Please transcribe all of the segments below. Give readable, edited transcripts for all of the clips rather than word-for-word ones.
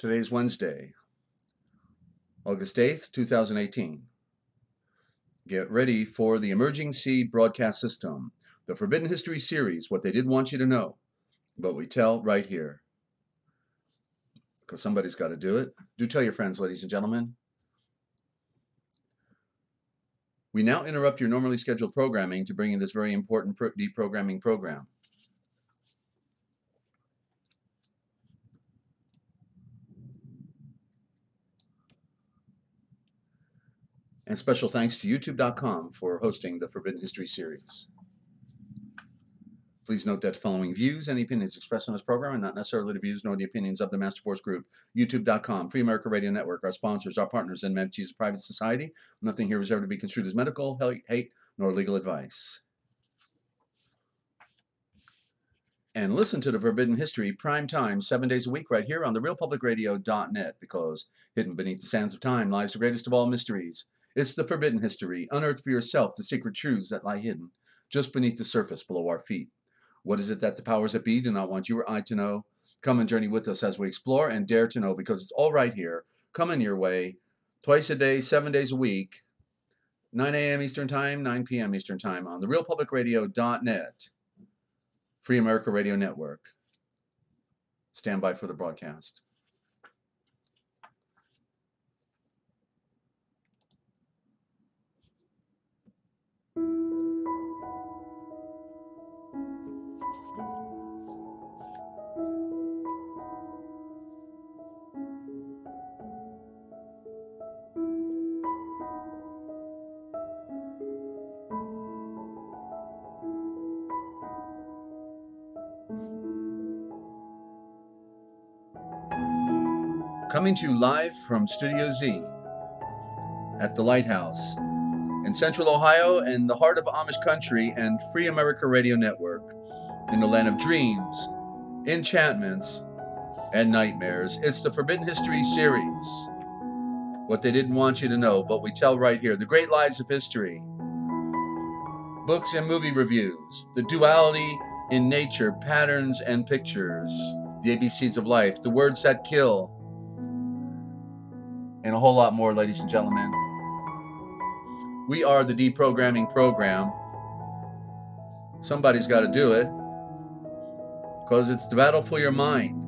Today is Wednesday, August 8th, 2018. Get ready for the Emerging Seed broadcast system, the Forbidden History series, what they didn't want you to know, but we tell right here. Because somebody's got to do it. Do tell your friends, ladies and gentlemen. We now interrupt your normally scheduled programming to bring in this very important deprogramming program. And special thanks to YouTube.com for hosting the Forbidden History series. Please note that the following views and opinions expressed on this program are not necessarily the views nor the opinions of the Master Force Group, YouTube.com, Free America Radio Network, our sponsors, our partners, and entities of private society. Nothing here is ever to be construed as medical, hate, nor legal advice. And listen to the Forbidden History prime time 7 days a week right here on the RealPublicRadio.net, because hidden beneath the sands of time lies the greatest of all mysteries. It's the Forbidden History. Unearth for yourself the secret truths that lie hidden just beneath the surface below our feet. What is it that the powers that be do not want you or I to know? Come and journey with us as we explore and dare to know, because it's all right here, coming your way, twice a day, 7 days a week, 9 a.m. Eastern Time, 9 p.m. Eastern Time on the RealPublicRadio.net, Free America Radio Network. Stand by for the broadcast. Coming to you live from Studio Z at the Lighthouse in Central Ohio and the heart of Amish country and Free America Radio Network in the land of dreams, enchantments, and nightmares. It's the Forbidden History series. What they didn't want you to know, but we tell right here. The great lies of history. Books and movie reviews. The duality in nature, patterns and pictures. The ABCs of life. The words that kill. And a whole lot more, ladies and gentlemen. We are the deprogramming program. Somebody's got to do it, because it's the battle for your mind.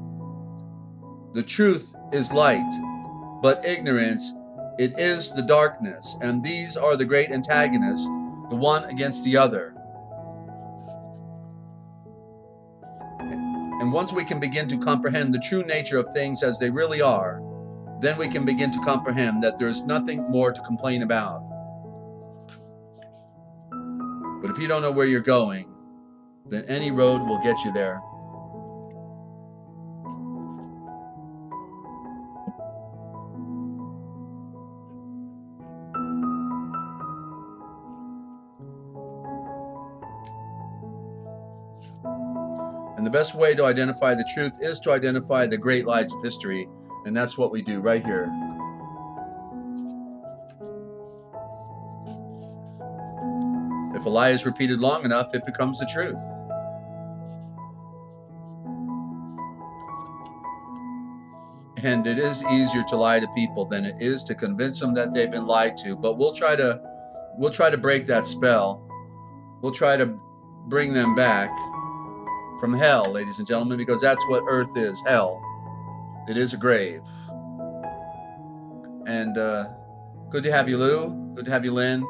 The truth is light, but ignorance, it is the darkness. And these are the great antagonists, the one against the other. And once we can begin to comprehend the true nature of things as they really are, then we can begin to comprehend that there's nothing more to complain about. But if you don't know where you're going, then any road will get you there. And the best way to identify the truth is to identify the great lies of history. And that's what we do right here. If a lie is repeated long enough, it becomes the truth. And it is easier to lie to people than it is to convince them that they've been lied to. But we'll try to break that spell. We'll try to bring them back from hell, ladies and gentlemen, because that's what Earth is, hell. It is a grave. And good to have you, Lou. Good to have you, Lynn.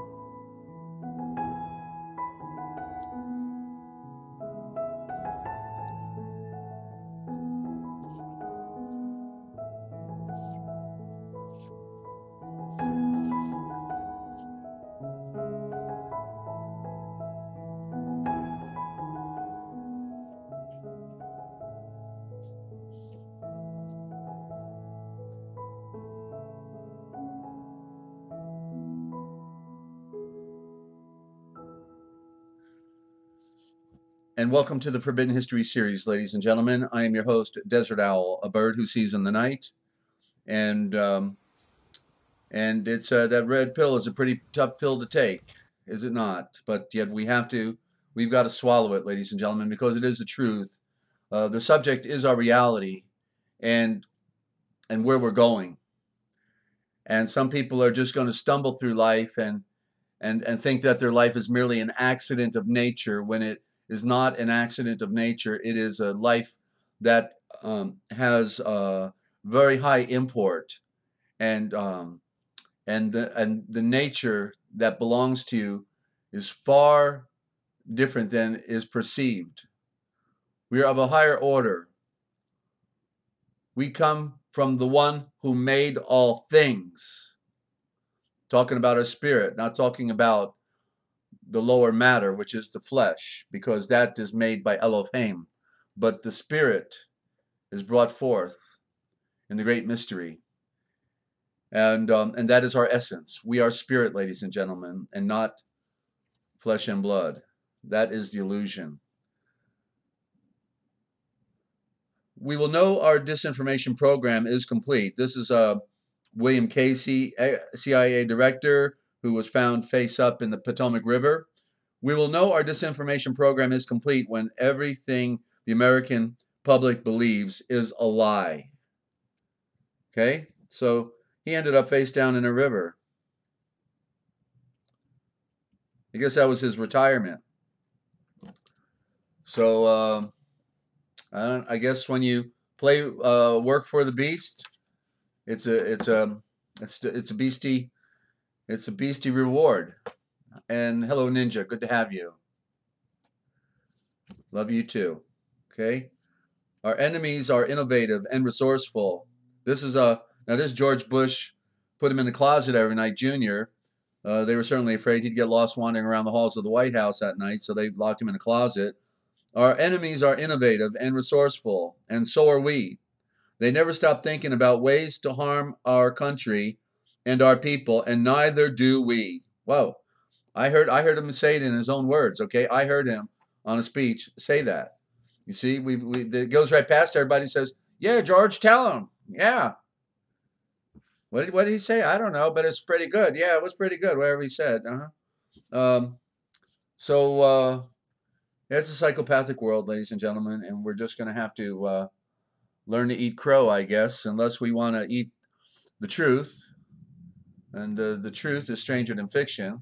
And welcome to the Forbidden History series, ladies and gentlemen. I am your host, Desert Owl, a bird who sees in the night. And it's that red pill is a pretty tough pill to take, is it not? But yet we've got to swallow it, ladies and gentlemen, because it is the truth. The subject is our reality. And and where we're going. And some people are just going to stumble through life and think that their life is merely an accident of nature, when it is not an accident of nature. It is a life that has very high import, and the nature that belongs to you is far different than is perceived. We are of a higher order. We come from the one who made all things. Talking about our spirit, not talking about the lower matter, which is the flesh, because that is made by Elohim. But the spirit is brought forth in the great mystery. And that is our essence. We are spirit, ladies and gentlemen, and not flesh and blood. That is the illusion. We will know our disinformation program is complete. This is William Casey, CIA director, who was found face up in the Potomac River. We will know our disinformation program is complete when everything the American public believes is a lie. Okay? So he ended up face down in a river. I guess that was his retirement. So I guess when you play work for the beast, it's a beastie reward. And hello, Ninja, good to have you. Love you too. Okay, our enemies are innovative and resourceful. This is now this George Bush put him in the closet every night, Jr. They were certainly afraid he'd get lost wandering around the halls of the White House at night, so they locked him in a closet. Our enemies are innovative and resourceful, and so are we. They never stop thinking about ways to harm our country and our people, and neither do we. Whoa. I heard him say it in his own words, okay? I heard him on a speech say that. You see, it goes right past everybody, says, yeah, George, tell him. Yeah. What did he say? I don't know, but it's pretty good. Yeah, it was pretty good, whatever he said. It's a psychopathic world, ladies and gentlemen, and we're just going to have to learn to eat crow, I guess, unless we want to eat the truth. And the truth is stranger than fiction.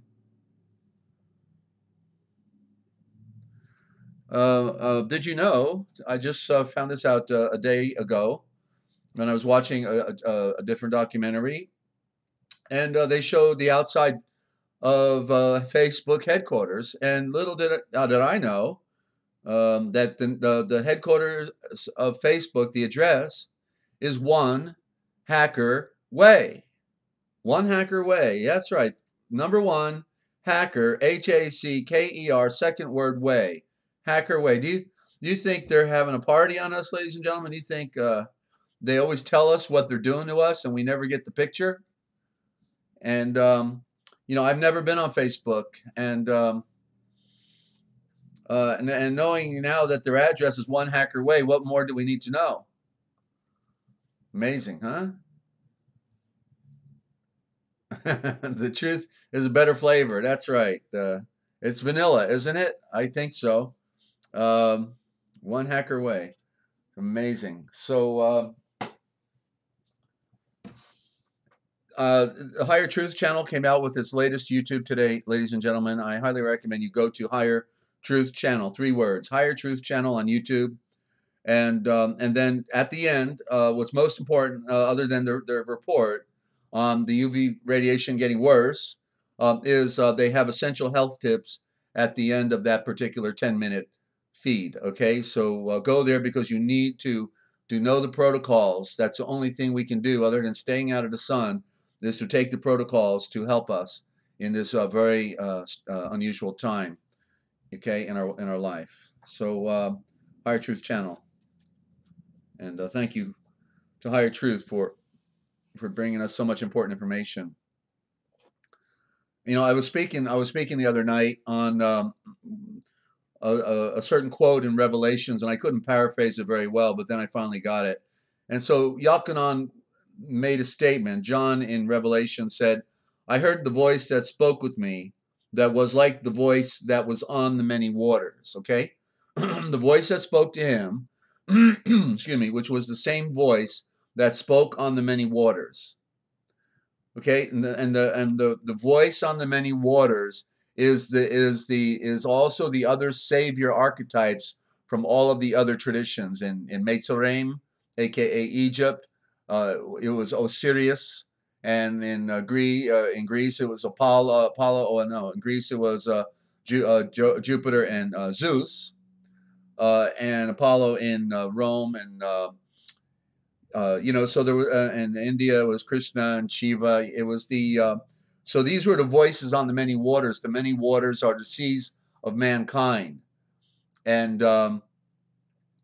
Did you know, I just found this out a day ago when I was watching a different documentary, and they showed the outside of Facebook headquarters, and little did I know that the headquarters of Facebook, the address, is One Hacker Way. One Hacker Way. That's right. Number one, Hacker, Hacker, second word way. Hacker Way. Do you think they're having a party on us, ladies and gentlemen? Do you think they always tell us what they're doing to us and we never get the picture? And, I've never been on Facebook. And knowing now that their address is One Hacker Way, what more do we need to know? Amazing, huh? The truth is a better flavor. That's right. It's vanilla, isn't it? I think so. One Hacker Way. Amazing. So the Higher Truth channel came out with its latest YouTube today, ladies and gentlemen. I highly recommend you go to Higher Truth channel, 3 words, Higher Truth channel on YouTube. And then at the end, what's most important, other than their report on the UV radiation getting worse, is they have essential health tips at the end of that particular 10-minute feed. Okay, so go there because you need to know the protocols. That's the only thing we can do other than staying out of the sun, is to take the protocols to help us in this very unusual time. Okay, in our life. So Higher Truth channel. And thank you to Higher Truth for bringing us so much important information. I was speaking the other night on a certain quote in Revelations, and I couldn't paraphrase it very well, but then I finally got it. And so Yalkanon made a statement. John in Revelation said, I heard the voice that spoke with me that was like the voice that was on the many waters. Okay? The voice that spoke to him, excuse me, which was the same voice that spoke on the many waters. Okay, and the voice on the many waters is also the other savior archetypes from all of the other traditions. In Mitzrayim, aka Egypt, it was Osiris, and in Greece it was Apollo. Oh no, in Greece it was Jupiter and Zeus, and Apollo in Rome, and so there was in India it was Krishna and Shiva. It was so these were the voices on the many waters. The many waters are the seas of mankind. And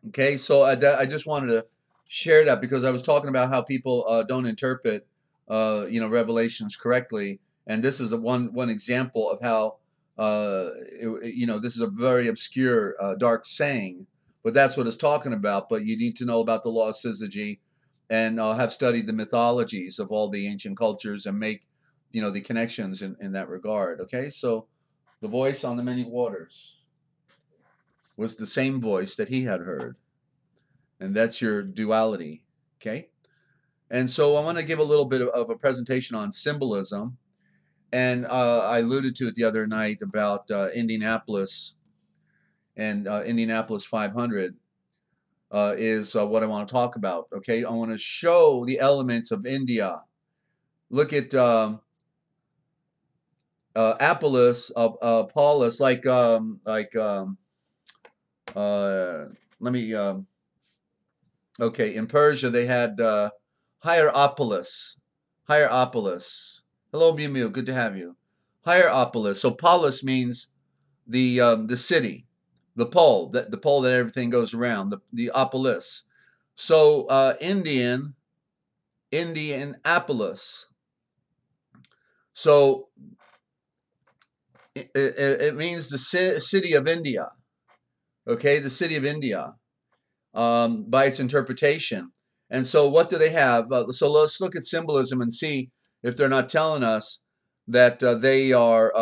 okay, so I just wanted to share that because I was talking about how people don't interpret revelations correctly, and this is one example of how this is a very obscure dark saying, but that's what it's talking about. But you need to know about the law of syzygy, and have studied the mythologies of all the ancient cultures and make the connections in that regard. Okay, so the voice on the many waters was the same voice that he had heard, and that's your duality. Okay, and so I want to give a little bit of a presentation on symbolism, and I alluded to it the other night about Indianapolis and Indianapolis 500 is what I want to talk about. Okay, I want to show the elements of India. Look at Apollos, Paulus, let me. Okay, in Persia they had Hierapolis. Hierapolis. Hello, Mew Mew. Good to have you. Hierapolis. So Polis means the city, the pole that everything goes around. The opolis. So Indianapolis. So it means the city of India. Okay, the city of India, by its interpretation. And so what do they have? So let's look at symbolism and see if they're not telling us that they are,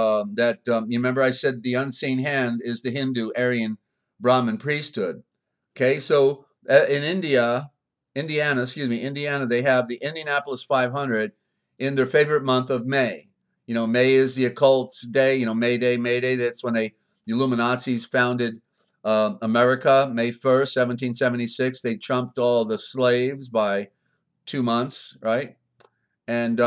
you remember I said the unseen hand is the Hindu Aryan Brahmin priesthood. Okay, so in Indiana, they have the Indianapolis 500 in their favorite month of May. May is the occult's day, May Day. That's when the Illuminati's founded America, May 1st, 1776. They trumped all the slaves by 2 months, right? And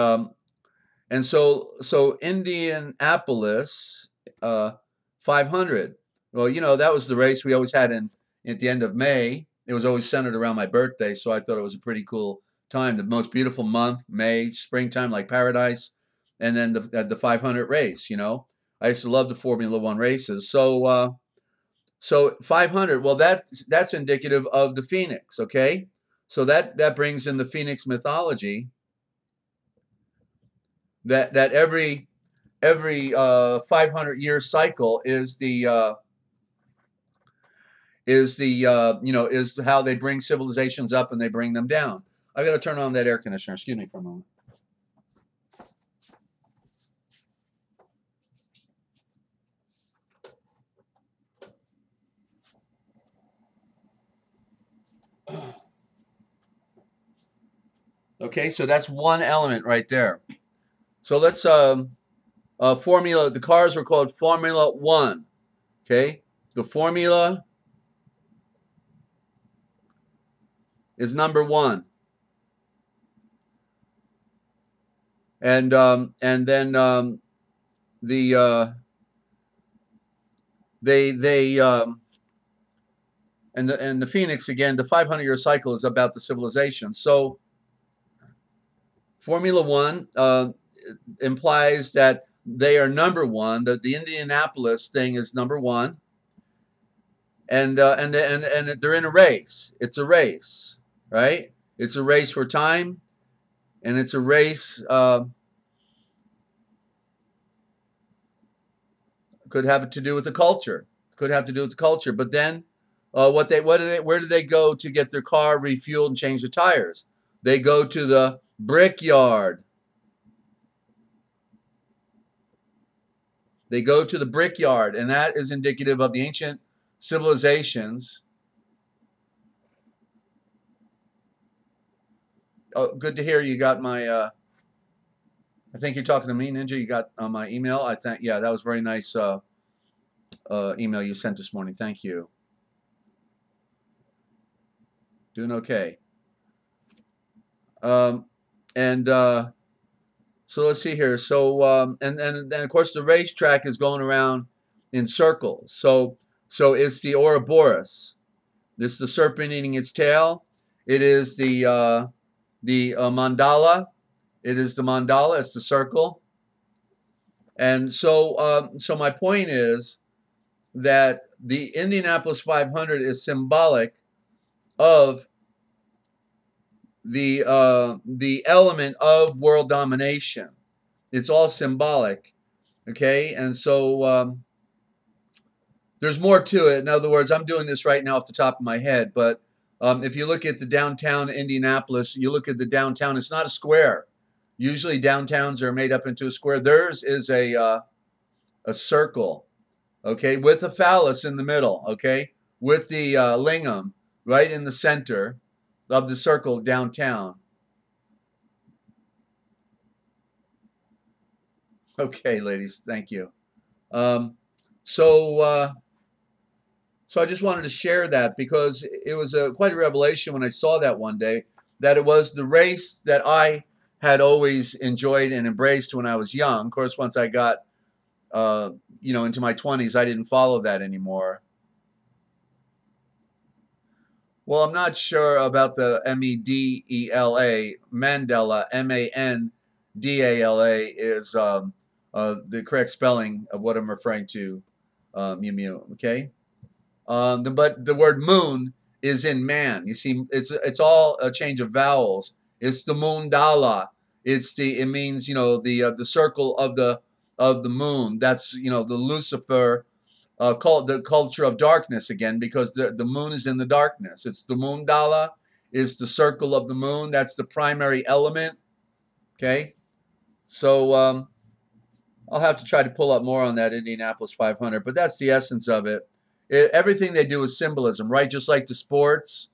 so Indianapolis 500. Well, that was the race we always had at the end of May. It was always centered around my birthday, so I thought it was a pretty cool time. The most beautiful month, May, springtime like paradise, and then the 500 race. I used to love the Formula One races. So 500. Well, that's indicative of the phoenix. Okay, so that brings in the phoenix mythology. That every 500-year cycle is how they bring civilizations up and they bring them down. I got to turn on that air conditioner. Excuse me for a moment. Okay, so that's one element right there. So let's formula. The cars were called Formula One. Okay, the formula is number one, and then the and the phoenix again. The 500-year cycle is about the civilization. So Formula One implies that they are number one. That the Indianapolis thing is number one, and they're in a race. It's a race, right? It's a race for time, and it's a race. Could have to do with the culture. Could have to do with the culture. But then, where do they go to get their car refueled and change the tires? They go to the brickyard. They go to the brickyard, and that is indicative of the ancient civilizations Oh, good to hear you got my. I think you're talking to me, Ninja. You got my email. I think, yeah, that was very nice email you sent this morning. Thank you. Doing okay. Um, and so let's see here. So and then of course the racetrack is going around in circles. So it's the Ouroboros. This is the serpent eating its tail. It is the mandala. It is the mandala. It's the circle. And so my point is that the Indianapolis 500 is symbolic of the element of world domination. It's all symbolic, okay? And so there's more to it. In other words, I'm doing this right now off the top of my head, but if you look at the downtown Indianapolis, you look at the downtown, it's not a square. Usually downtowns are made up into a square. Theirs is a circle, okay, with a phallus in the middle, okay, with the lingam right in the center of the circle downtown. Okay, ladies, thank you. Um, so, so I just wanted to share that because it was quite a revelation when I saw that one day, that it was the race that I had always enjoyed and embraced when I was young. Of course, once I got, into my 20s, I didn't follow that anymore. Well, I'm not sure about the MEDELA. Mandela, MANDALA is the correct spelling of what I'm referring to, Mew Mew. Okay, but the word moon is in man. You see, it's all a change of vowels. It's the moondala. It means the circle of the moon. That's the Lucifer called the culture of darkness again, because the moon is in the darkness. It's the moondala, is the circle of the moon. That's the primary element. Okay, so I'll have to try to pull up more on that Indianapolis 500, but that's the essence of it. Everything they do is symbolism, right? Just like the sports.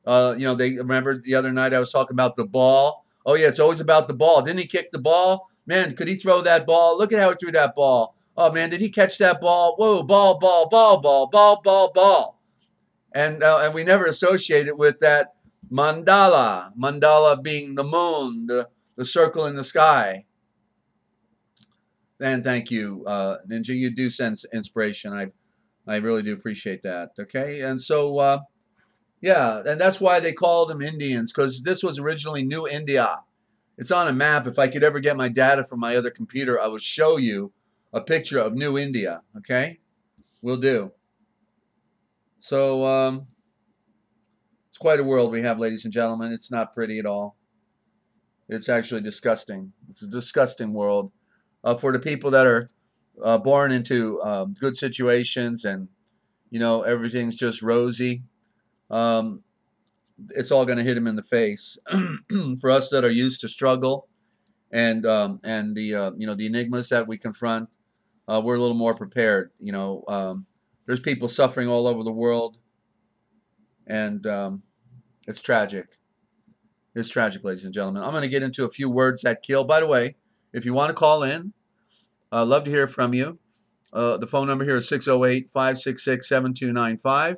They remember the other night I was talking about the ball. Oh yeah, it's always about the ball. Didn't he kick the ball? Man, could he throw that ball? Look at how he threw that ball. Oh man, did he catch that ball? Whoa, ball, ball, ball, ball, ball, ball, ball. And we never associate it with that mandala. Mandala being the moon, the circle in the sky. And thank you, Ninja. You do sense inspiration. I really do appreciate that. Okay, and so yeah, and that's why they called them Indians, because this was originally New India. It's on a map. If I could ever get my data from my other computer, I would show you a picture of New India. Okay, will do. So it's quite a world we have, ladies and gentlemen. It's not pretty at all. It's actually disgusting. It's a disgusting world for the people that are born into good situations, and everything's just rosy. Um, it's all going to hit them in the face. For us that are used to struggle and the enigmas that we confront, we're a little more prepared. There's people suffering all over the world, and it's tragic. It's tragic, ladies and gentlemen. I'm going to get into a few words that kill. By the way, if you want to call in, I'd love to hear from you. The phone number here is 608-566-7295.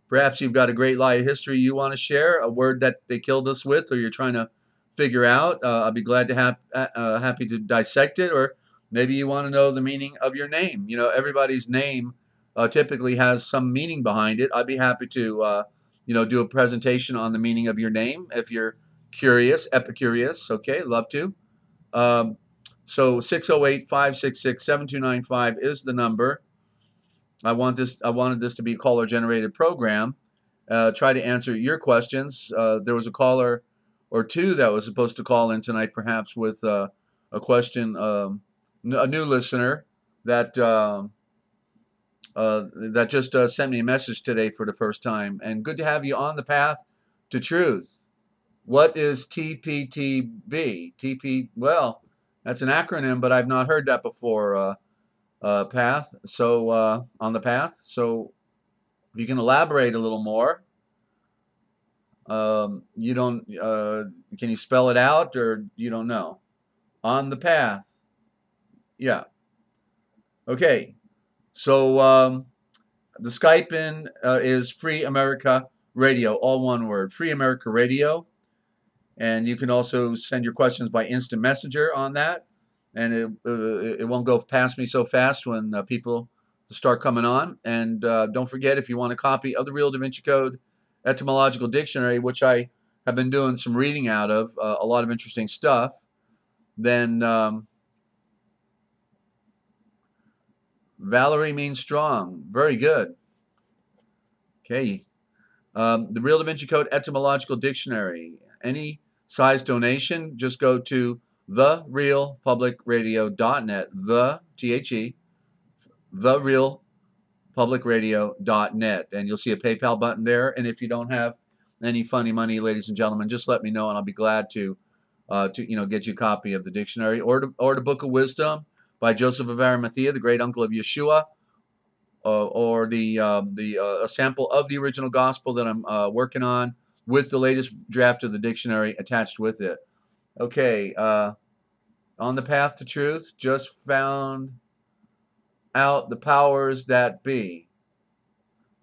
Perhaps you've got a great lie of history you want to share, a word that they killed us with, or you're trying to figure out. I'll be glad to happy to dissect it, or maybe you want to know the meaning of your name. Everybody's name typically has some meaning behind it. I'd be happy to do a presentation on the meaning of your name if you're curious, epicurious. Okay, love to. So 608-566-7295 is the number. I wanted this to be a caller-generated program. Try to answer your questions. There was a caller or two that was supposed to call in tonight, perhaps with a question. A new listener that just sent me a message today for the first time. And good to have you on the path to truth. What is TPTB? Well, that's an acronym, but I've not heard that before. Path. So on the path. So if you can elaborate a little more. You don't, can you spell it out or you don't know? On the path. Yeah. Okay. So the Skype in is Free America Radio, all one word, Free America Radio. And you can also send your questions by instant messenger on that. And it won't go past me so fast when people start coming on. And don't forget, if you want a copy of the Real Da Vinci Code Etymological Dictionary, which I have been doing some reading out of, a lot of interesting stuff, then Valerie means strong. Very good. Okay. The Real Da Vinci Code Etymological Dictionary. Any size donation, just go to therealpublicradio.net, the therealpublicradio.net, and you'll see a PayPal button there. And if you don't have any funny money, ladies and gentlemen, just let me know, and I'll be glad to get you a copy of the dictionary or the Book of Wisdom by Joseph of Arimathea, the great uncle of Yeshua, or a sample of the original gospel that I'm working on with the latest draft of the dictionary attached with it. Okay, on the path to truth, just found out the powers that be.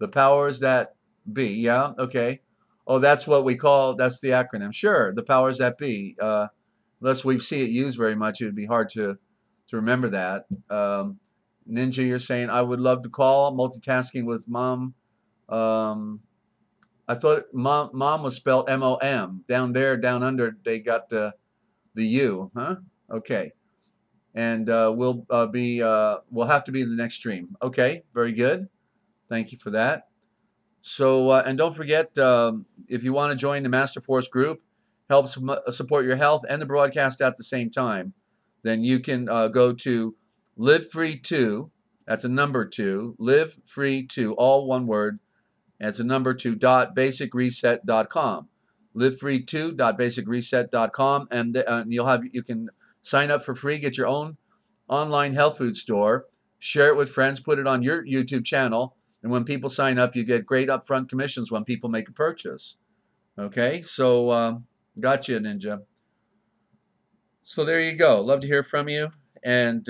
The powers that be, yeah, okay. Oh, that's what we call, that's the acronym. Sure, the powers that be. Unless we see it used very much, it would be hard to remember that. Ninja, you're saying, I would love to call, multitasking with mom. I thought mom was spelled M-O-M. Down there, down under, they got the U, huh? Okay. And we'll have to be in the next stream. Okay, very good. Thank you for that. So, and don't forget, if you want to join the Master Force group, help support your health and the broadcast at the same time, then you can go to Live Free 2, that's a number 2, Live Free 2, all one word, and it's a number 2, .basicreset.com. livefree2.basicreset.com, and you can sign up for free, get your own online health food store, share it with friends, put it on your YouTube channel, and when people sign up, you get great upfront commissions when people make a purchase. Okay, so gotcha, Ninja. So there you go. Love to hear from you, and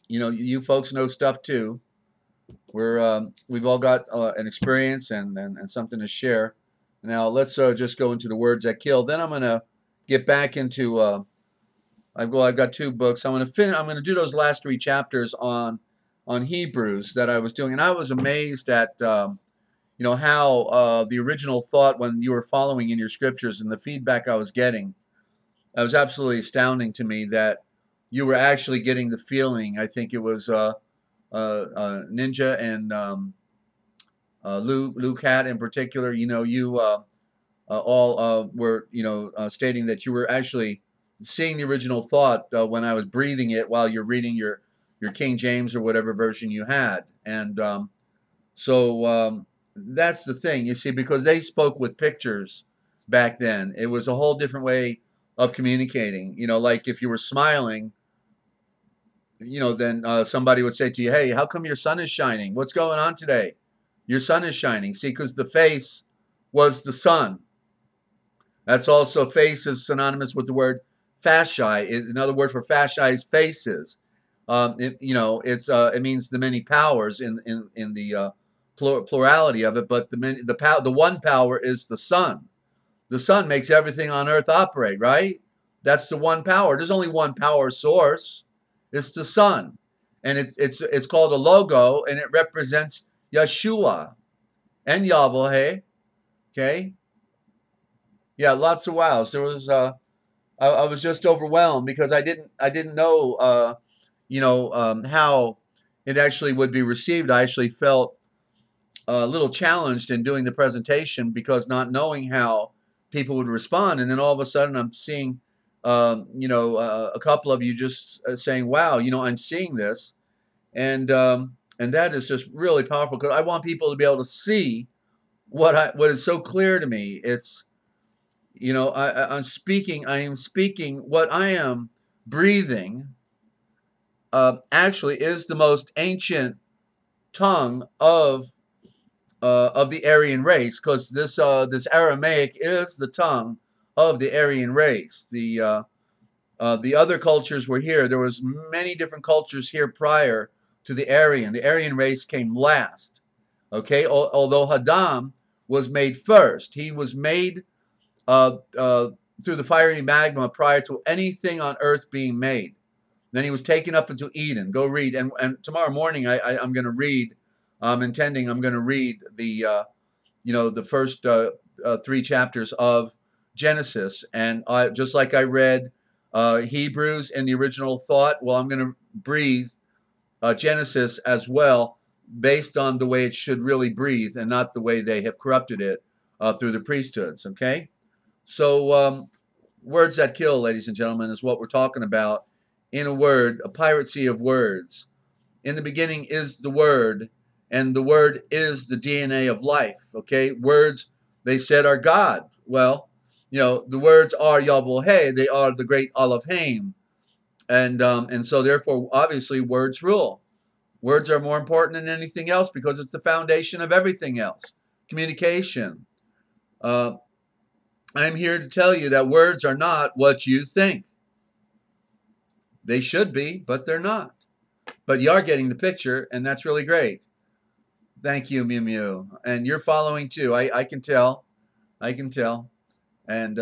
you folks know stuff too. We've all got an experience and something to share. Now let's just go into the words that kill. Then I'm gonna get back into. I've got 2 books. I'm gonna do those last 3 chapters on Hebrews that I was doing, and I was amazed at how the original thought when you were following in your scriptures and the feedback I was getting. That was absolutely astounding to me that you were actually getting the feeling. I think it was Ninja and Lou Cat in particular. You all were stating that you were actually seeing the original thought when I was breathing it while you're reading your King James or whatever version you had. And so that's the thing, you see, because they spoke with pictures back then. It was a whole different way of communicating. Like if you were smiling, then somebody would say to you, hey, how come your sun is shining? What's going on today? Your sun is shining. See, because the face was the sun. That's also, face is synonymous with the word fasciae. Another word for fasciae is faces. It means the many powers in the plurality of it, but the one power is the sun. The sun makes everything on earth operate, right? That's the one power. There's only one power source. It's the sun, and it's called a logo, and it represents Yeshua and Yahweh. Okay, yeah, lots of wows. There was I was just overwhelmed because I didn't know how it actually would be received. I actually felt a little challenged in doing the presentation because not knowing how people would respond, and then all of a sudden I'm seeing a couple of you just saying, wow, I'm seeing this, and that is just really powerful because I want people to be able to see what is so clear to me. It's I am speaking what I am breathing actually is the most ancient tongue of of the Aryan race, because this Aramaic is the tongue of the Aryan race. The other cultures were here. There was many different cultures here prior to the Aryan. The Aryan race came last. Okay, although Hadam was made first. He was made through the fiery magma prior to anything on earth being made. Then he was taken up into Eden. Go read. And tomorrow morning I'm going to read. I'm going to read the first 3 chapters of Genesis. And just like I read Hebrews in the original thought, well, I'm going to breathe Genesis as well, based on the way it should really breathe and not the way they have corrupted it through the priesthoods. Okay? So words that kill, ladies and gentlemen, is what we're talking about. In a word, a pirate sea of words. In the beginning is the Word, and the Word is the DNA of life. Okay, words, they said, are God. Well, the words are Yahweh. They are the great Elohim, and so therefore, obviously, words rule. Words are more important than anything else because it's the foundation of everything else. Communication. I'm here to tell you that words are not what you think. They should be, but they're not. But you are getting the picture, and that's really great. Thank you, Mew Mew. And you're following too. I can tell. I can tell. And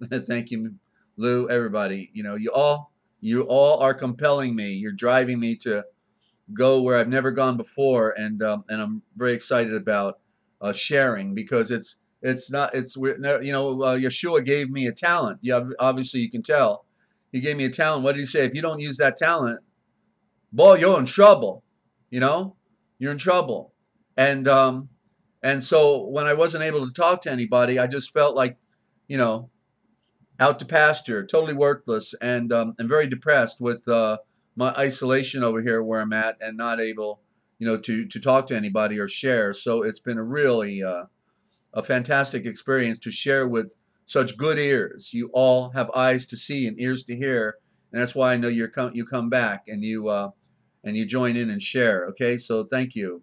thank you, Lou, everybody. You all are compelling me. You're driving me to go where I've never gone before, and I'm very excited about sharing, because Yeshua gave me a talent. Obviously you can tell. He gave me a talent. What did he say? If you don't use that talent, boy, you're in trouble. You're in trouble. And so when I wasn't able to talk to anybody, I just felt like, out to pasture, totally worthless, and very depressed with my isolation over here where I'm at, and not able, to talk to anybody or share. So it's been a really a fantastic experience to share with such good ears. You all have eyes to see and ears to hear, and that's why I know you come back and you join in and share. Okay, so thank you.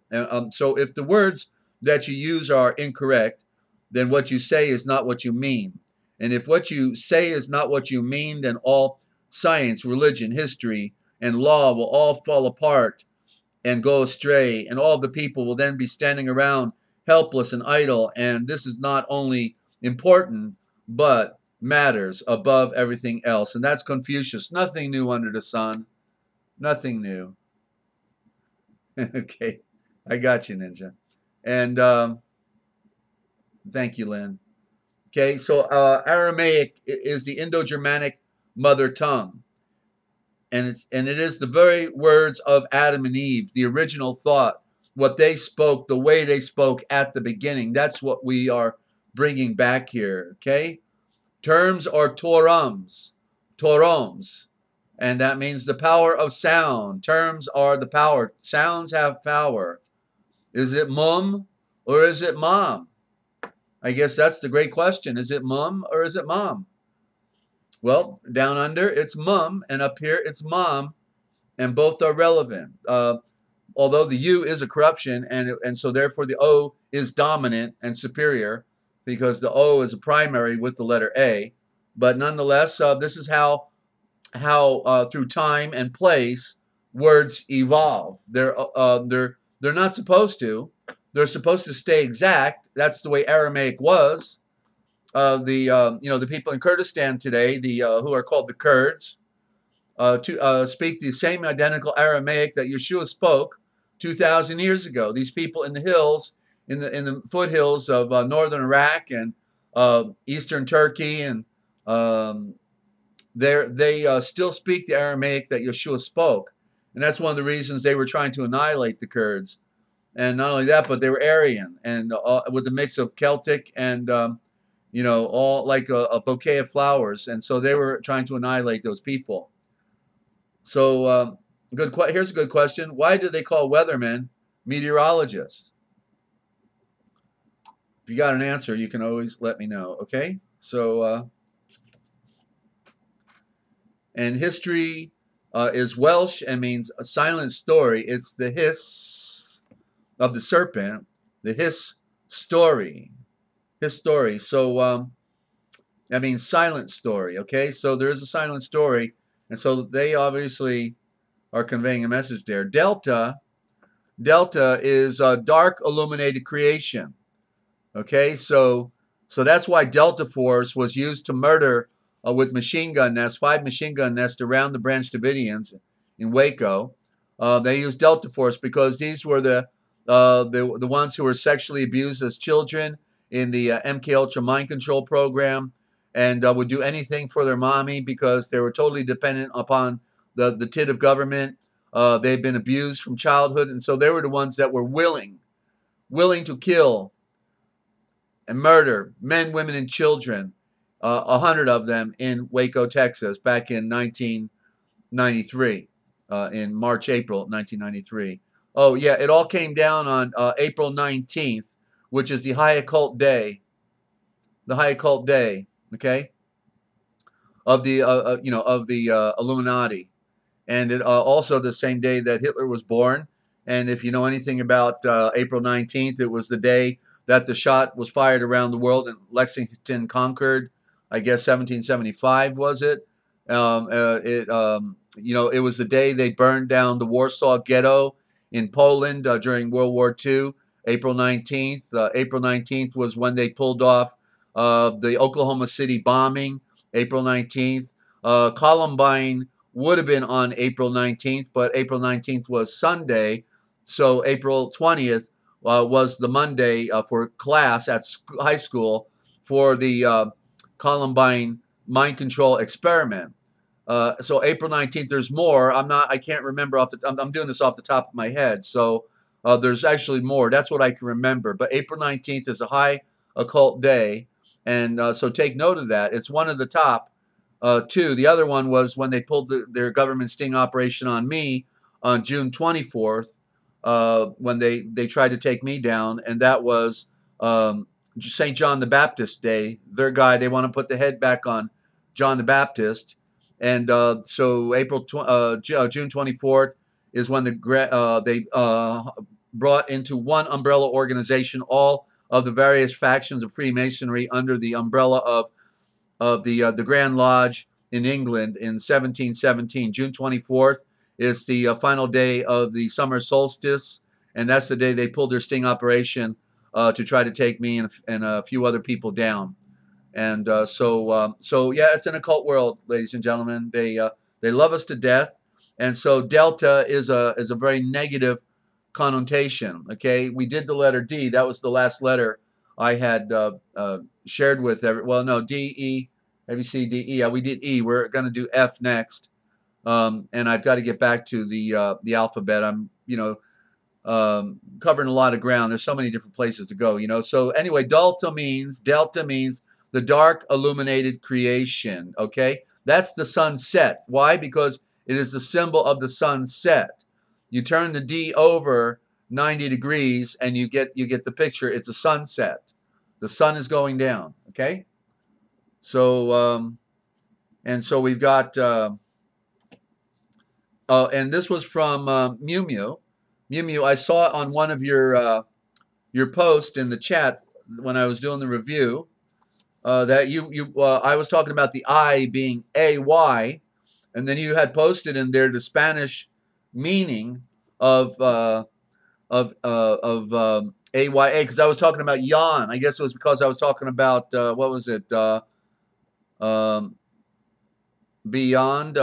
So if the words that you use are incorrect, then what you say is not what you mean. And if what you say is not what you mean, then all science, religion, history, and law will all fall apart and go astray, and all the people will then be standing around helpless and idle. And this is not only important, but matters above everything else. And that's Confucius. Nothing new under the sun. Nothing new. Okay, I got you, Ninja. And thank you, Lynn. Okay, so Aramaic is the Indo-Germanic mother tongue. And it is the very words of Adam and Eve, the original thought, what they spoke, the way they spoke at the beginning. That's what we are bringing back here, okay? Terms are toroms, and that means the power of sound. Terms are the power. Sounds have power. Is it mum or is it mom? I guess that's the great question. Is it mum or is it mom? Well, down under, it's mum, and up here, it's mom, and both are relevant. Although the U is a corruption, and so therefore the O is dominant and superior, because the O is a primary with the letter A. But nonetheless, this is how through time and place words evolve. They're not supposed to. They're supposed to stay exact. That's the way Aramaic was. The people in Kurdistan today, who are called the Kurds, speak the same identical Aramaic that Yeshua spoke 2,000 years ago. These people in the hills, in the foothills of northern Iraq and eastern Turkey, and they still speak the Aramaic that Yeshua spoke, and that's one of the reasons they were trying to annihilate the Kurds. And not only that, but they were Aryan, and with a mix of Celtic and all like a bouquet of flowers, and so they were trying to annihilate those people. So here's a good question. Why do they call weathermen meteorologists? If you got an answer, you can always let me know, okay? So, and history is Welsh and means a silent story. It's the hiss of the serpent The his story. His story. So, I mean, silent story. Okay, so there is a silent story, and so they obviously are conveying a message there. Delta. Delta is a dark illuminated creation. Okay, so that's why Delta Force was used to murder with machine gun nests, 5 machine gun nests around the Branch Davidians in Waco. They used Delta Force because these were the ones who were sexually abused as children in the MK Ultra mind control program, and would do anything for their mommy because they were totally dependent upon the tit of government. They'd been abused from childhood, and so they were the ones that were willing to kill and murder men, women, and children, 100 of them in Waco, Texas, back in 1993, in March, April 1993. Oh, yeah, it all came down on April 19th, which is the high occult day, okay, of the, Illuminati. And it also the same day that Hitler was born. And if you know anything about April 19th, it was the day that the shot was fired around the world and Lexington conquered. I guess 1775 was it? It was the day they burned down the Warsaw Ghetto in Poland during World War II. April 19th. April 19th was when they pulled off the Oklahoma City bombing. April 19th. Columbine would have been on April 19th, but April 19th was Sunday. So April 20th was the Monday for class at high school for the Columbine mind control experiment. So April 19th, there's more. I can't remember I'm doing this off the top of my head. So there's actually more. That's what I can remember. But April 19th is a high occult day. And so take note of that. It's one of the top. Two. The other one was when they pulled their government sting operation on me on June 24th, when they tried to take me down, and that was St. John the Baptist Day. Their guy, they want to put the head back on John the Baptist, and so June 24th is when they brought into one umbrella organization all of the various factions of Freemasonry under the umbrella of the Grand Lodge in England in 1717. June 24th is the final day of the summer solstice, and that's the day they pulled their sting operation to try to take me and a few other people down. And so yeah, it's an occult world, ladies and gentlemen. They love us to death, and so Delta is a very negative connotation. Okay, we did the letter D. That was the last letter I had shared with D, E, A, B, C, D, E. Yeah, we did E. We're going to do F next. And I've got to get back to the alphabet. I'm, covering a lot of ground. There's so many different places to go, So anyway, Delta means the dark illuminated creation. Okay, that's the sunset. Why? Because it is the symbol of the sunset. You turn the D over 90 degrees and you get the picture. It's a sunset. The sun is going down. Okay, so and so we've got and this was from Mew Mew. Mew Mew, I saw it on one of your posts in the chat when I was doing the review that I was talking about the I being AY, and then you had posted in there the Spanish meaning of AYA, because I was talking about yawn. I guess it was because I was talking about what was it? Beyond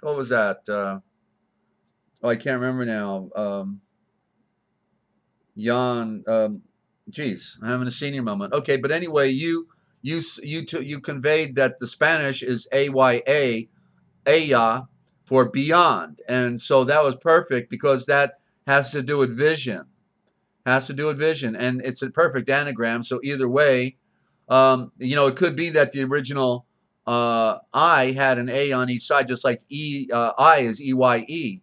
what was that? I can't remember now. Yawn. Geez, I'm having a senior moment. Okay, but anyway, you conveyed that the Spanish is AYA, Aya, for beyond, and so that was perfect because that has to do with vision. And it's a perfect anagram. So either way, it could be that the original I had an A on each side, just like I is EYE.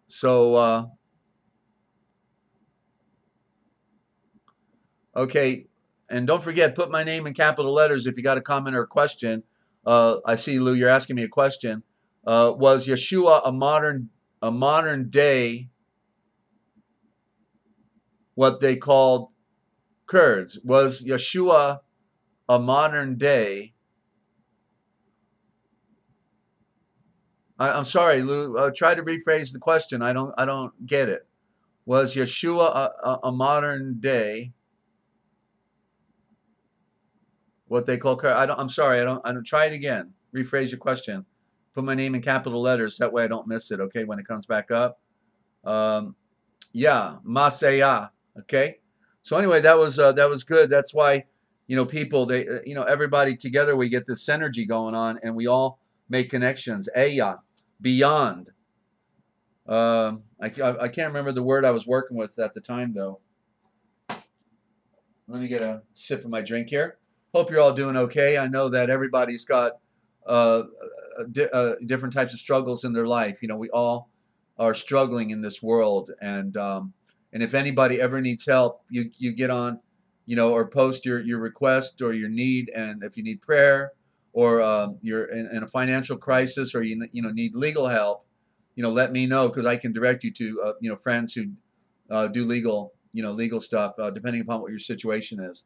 So okay, and don't forget, put my name in capital letters if you got a comment or a question. I see, Lou, you're asking me a question. Was Yeshua a modern day what they called Kurds. Was Yeshua a modern day? I'm sorry, Lou. Try to rephrase the question. I don't get it. Was Yeshua a modern day? What they call Kurds? I'm sorry. I don't. Try it again. Rephrase your question. Put my name in capital letters. That way I don't miss it. Okay, when it comes back up. Yeah, Masaya. Okay. So anyway, that was good. That's why, people, everybody together, we get this synergy going on, and we all make connections. Aya, beyond. I can't remember the word I was working with at the time though. Let me get a sip of my drink here. Hope you're all doing okay. I know that everybody's got different types of struggles in their life. We all are struggling in this world, and if anybody ever needs help, you get on, or post your request or your need, and if you need prayer, or you're in a financial crisis, or you need legal help, let me know, because I can direct you to friends who do legal stuff, depending upon what your situation is.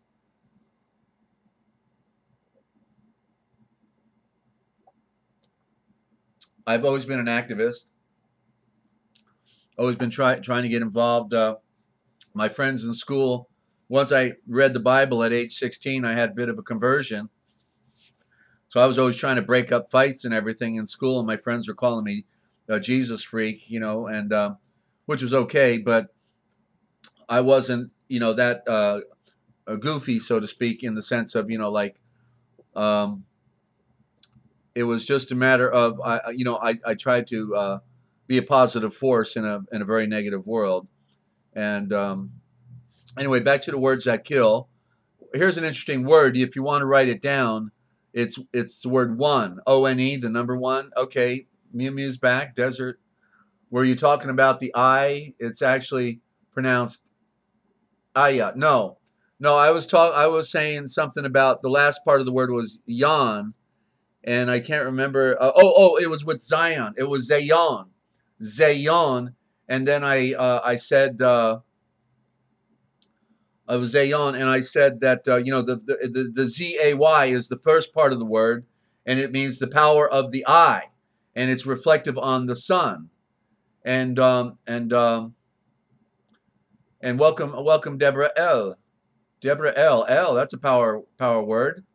I've always been an activist. Always been trying to get involved. My friends in school, once I read the Bible at age 16, I had a bit of a conversion. So I was always trying to break up fights and everything in school, and my friends were calling me a Jesus freak, and which was okay, but I wasn't, that goofy, so to speak, in the sense of, it was just a matter of, I tried to be a positive force in a very negative world. And anyway, back to the words that kill. Here's an interesting word. If you want to write it down, it's the word one, O-N-E, the number one. Okay, Mew Mew's back. Desert. Were you talking about the I? It's actually pronounced Aya. No, I was saying something about the last part of the word was yon, and I can't remember. It was with Zion. It was Zayon, Zayon, and then I said. Of Zayon, and I said that the Z-A-Y is the first part of the word, and it means the power of the eye, and it's reflective on the sun. And welcome Deborah L. Deborah L. That's a power word,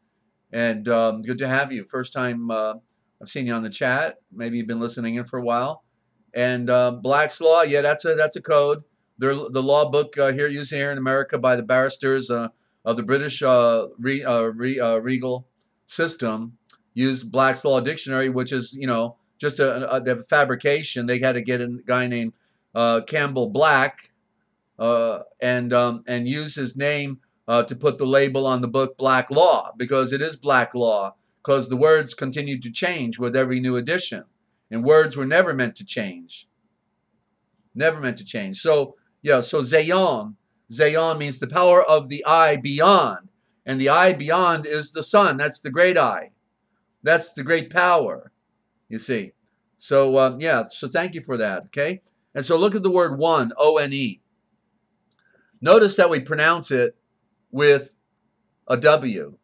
and good to have you. First time I've seen you on the chat. Maybe you've been listening in for a while. And Black's Law, yeah, that's a code. The law book used here in America by the barristers of the British legal system used Black's Law Dictionary, which is just a fabrication. They had to get a guy named Campbell Black and use his name to put the label on the book Black Law, because it is Black Law, because the words continued to change with every new edition, and words were never meant to change. Never meant to change. So yeah, so Zayon means the power of the eye beyond, and the eye beyond is the sun. That's the great eye. That's the great power, you see. So yeah, so thank you for that, okay? And so look at the word one, O-N-E. Notice that we pronounce it with a W.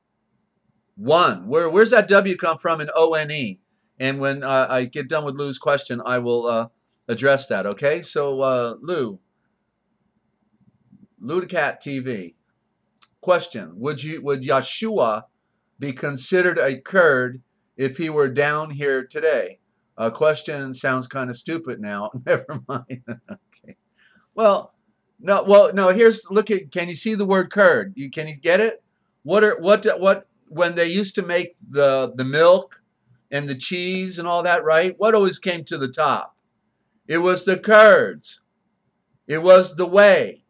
One. Where's that W come from in O-N-E? And when I get done with Lou's question, I will address that, okay? So Lou the Cat TV. Question: would Yeshua be considered a Kurd if he were down here today? Question sounds kind of stupid now. Never mind. Okay. Well, no. Here's can you see the word Kurd? Can you get it? What when they used to make the milk and the cheese and all that, right? What always came to the top? It was the Kurds. It was the whey,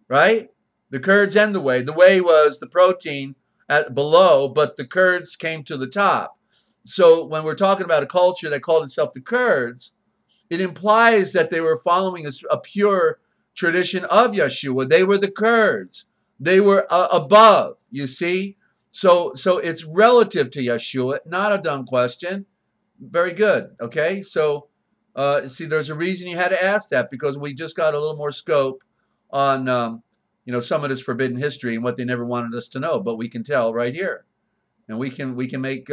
right? The Kurds and the whey. The whey was the protein below, but the Kurds came to the top. So when we're talking about a culture that called itself the Kurds, it implies that they were following a pure tradition of Yeshua. They were the Kurds. They were above, you see. So it's relative to Yeshua. Not a dumb question. Very good. Okay. So see, there's a reason you had to ask that, because we just got a little more scope on you know, some of this forbidden history and what they never wanted us to know, but we can tell right here, and we can make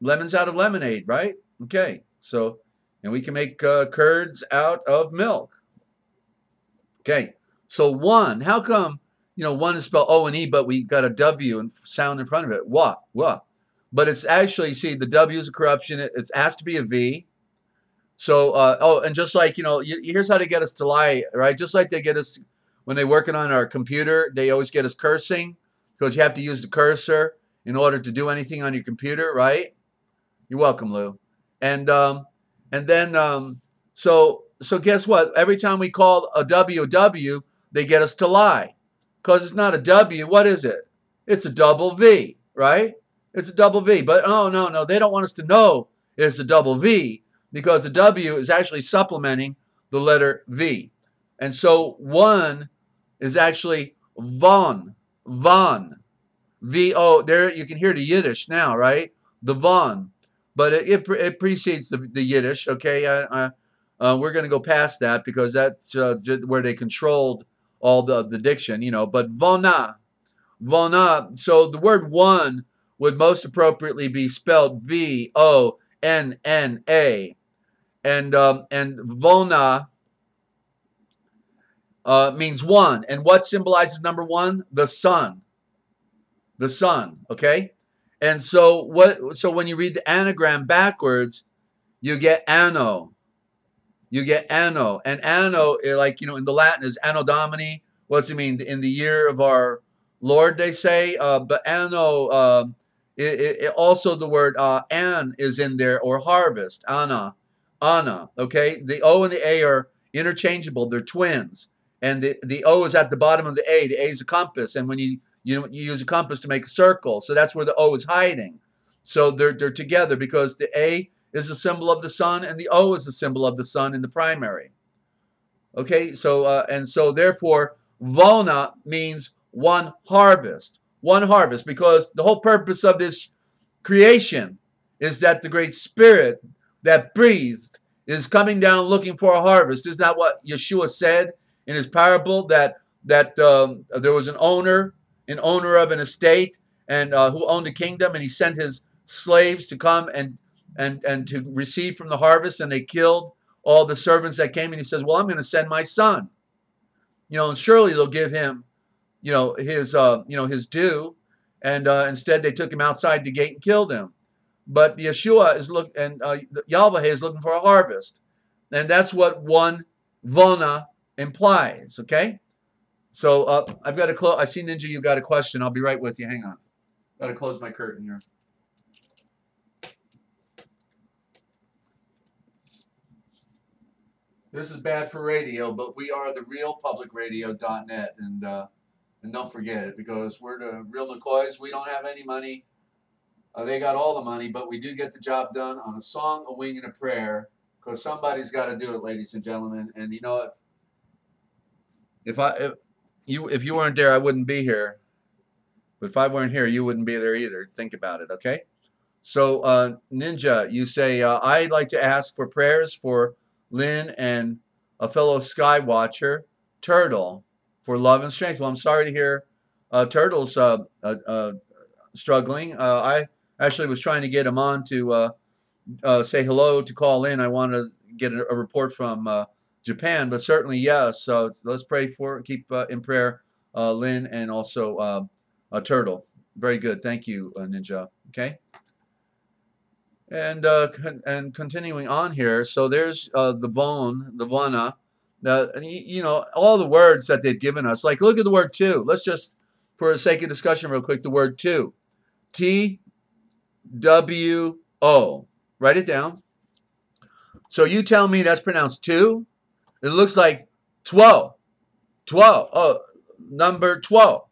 lemons out of lemonade, right? Okay, so, and we can make curds out of milk. Okay, so one, how come, you know, one is spelled O and E, but we got a W and sound in front of it? What? But it's actually, see, the W is a corruption. It has to be a V. So, oh, and just like, you know, here's how they get us to lie, right? Just like they get us when they're working on our computer, they always get us cursing because you have to use the cursor in order to do anything on your computer, right? You're welcome, Lou. And then so guess what? Every time we call a W, they get us to lie because it's not a W. What is it? It's a double V, right? It's a double V. But oh, no, they don't want us to know it's a double V because the W is actually supplementing the letter V. And so one is actually von. V-O. There you can hear the Yiddish now, right? The von. But it precedes the Yiddish, okay? We're going to go past that because that's where they controlled all the diction, you know. But vona. So the word one would most appropriately be spelled V-O-N-N-A. And vona means one. And what symbolizes number one? The sun. The sun, okay? And so when you read the anagram backwards, you get anno. You get anno. And anno, like, you know, in the Latin is anno domini. What's it mean? In the year of our Lord, they say. But anno, also the word an is in there, or harvest, anna, okay? The O and the A are interchangeable. They're twins. And the O is at the bottom of the A. The A is a compass. And when you use a compass to make a circle. So that's where the O is hiding. So they're together because the A is a symbol of the sun and the O is a symbol of the sun in the primary. Okay, so and so therefore Volna means one harvest because the whole purpose of this creation is that the Great Spirit that breathed is coming down looking for a harvest. Isn't that what Yeshua said in his parable that there was an owner of an estate and who owned a kingdom, and he sent his slaves to come and to receive from the harvest, and they killed all the servants that came, and he says, well, I'm going to send my son, you know, and surely they'll give him, you know, his due, and instead they took him outside the gate and killed him. But Yeshua is Yahweh is looking for a harvest, and that's what one vona implies. Okay. So I've got to close. I see, Ninja, you got a question. I'll be right with you. Hang on. Got to close my curtain here. This is bad for radio, but we are the realpublicradio.net, and don't forget it because we're the real McCoys. We don't have any money. They got all the money, but we do get the job done on a song, a wing, and a prayer because somebody's got to do it, ladies and gentlemen. And you know what? If you weren't there, I wouldn't be here. But if I weren't here, you wouldn't be there either. Think about it, okay? So, Ninja, you say, I'd like to ask for prayers for Lynn and a fellow sky watcher, Turtle, for love and strength. Well, I'm sorry to hear Turtle's struggling. I actually was trying to get him on to say hello, to call in. I wanted to get a report from Japan, but certainly yes. So let's pray keep in prayer Lynn and also Turtle. Very good. Thank you, Ninja. Okay. And continuing on here, so there's the vona, you know, all the words that they've given us. Like, look at the word two. Let's just, for the sake of discussion, real quick, the word two, T-W-O. Write it down. So you tell me that's pronounced two. It looks like 12. 12. Oh, number 12.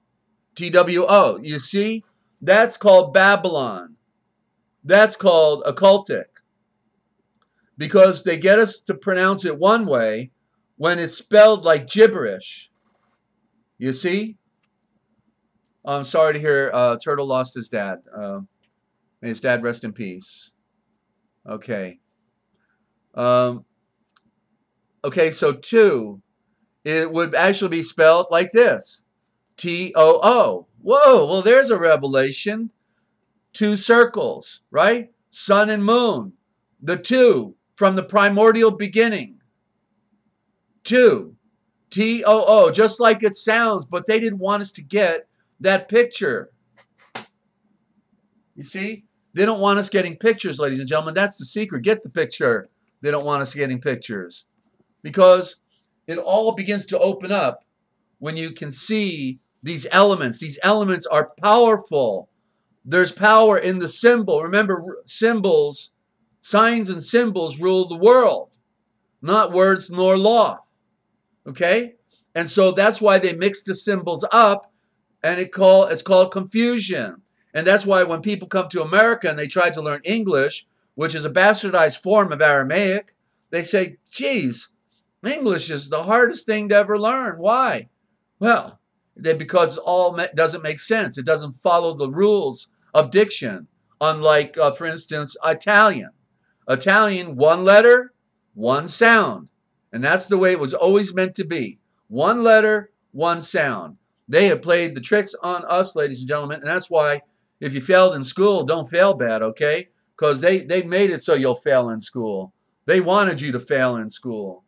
T-W-O. You see, that's called Babylon. That's called occultic, because they get us to pronounce it one way when it's spelled like gibberish. You see? I'm sorry to hear Turtle lost his dad. May his dad rest in peace. Okay. Okay, so two, it would actually be spelled like this. T-O-O. Whoa, well, there's a revelation. Two circles, right? Sun and moon. The two from the primordial beginning. Two. T-O-O, just like it sounds, but they didn't want us to get that picture. You see? They don't want us getting pictures, ladies and gentlemen. That's the secret. Get the picture. They don't want us getting pictures. Because it all begins to open up when you can see these elements. These elements are powerful. There's power in the symbol. Remember, symbols, signs and symbols rule the world, not words nor law. Okay? And so that's why they mix the symbols up, and it's called confusion. And that's why when people come to America and they try to learn English, which is a bastardized form of Aramaic, they say, geez, English is the hardest thing to ever learn. Why? Well, because it all doesn't make sense. It doesn't follow the rules of diction, unlike, for instance, Italian. Italian, one letter, one sound. And that's the way it was always meant to be. One letter, one sound. They have played the tricks on us, ladies and gentlemen, and that's why if you failed in school, don't fail bad, okay? Because they made it so you'll fail in school. They wanted you to fail in school.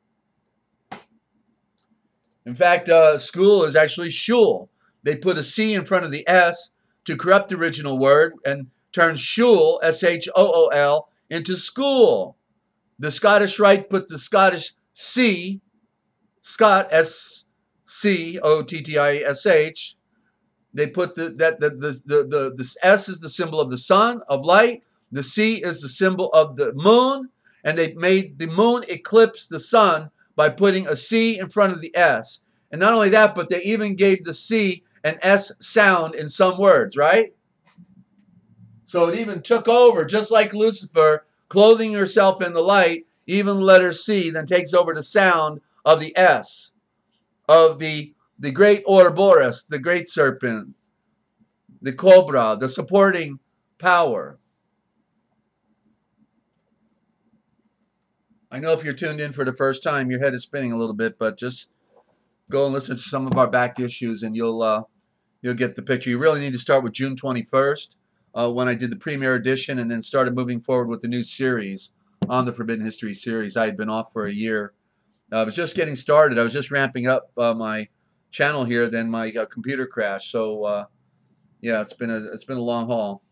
In fact, school is actually shul. They put a C in front of the S to corrupt the original word and turn shul, S-H-O-O-L, into school. The Scottish Rite put the Scottish C, Scott, S-C-O-T-T-I-S-H. They put the S is the symbol of the sun, of light. The C is the symbol of the moon. And they made the moon eclipse the sun by putting a C in front of the S. And not only that, but they even gave the C an S sound in some words, right? So it even took over, just like Lucifer, clothing herself in the light, even letter C then takes over the sound of the S, of the great Ouroboros, the great serpent, the cobra, the supporting power. I know if you're tuned in for the first time, your head is spinning a little bit, but just go and listen to some of our back issues and you'll get the picture. You really need to start with June 21st when I did the premiere edition and then started moving forward with the new series on the Forbidden History series. I had been off for a year. I was just getting started. I was just ramping up my channel here. Then my computer crashed. So yeah, it's been a long haul.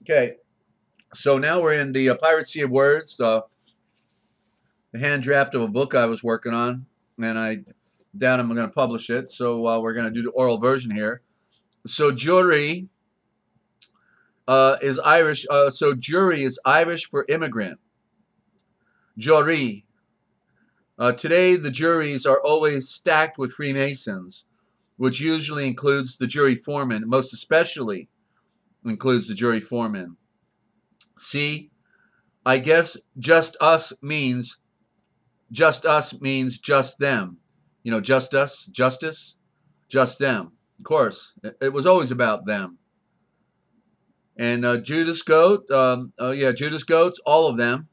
Okay, so now we're in the Pirate Sea of Words, the hand draft of a book I was working on, and I doubt I'm going to publish it. So we're going to do the oral version here. So jury is Irish. So jury is Irish for immigrant. Jury. Today the juries are always stacked with Freemasons, which usually includes the jury foreman, most especially includes the jury foreman. See, I guess just us means just them. You know, just us, justice, just them. Of course, it was always about them. And Judas Goat, Judas Goats, all of them.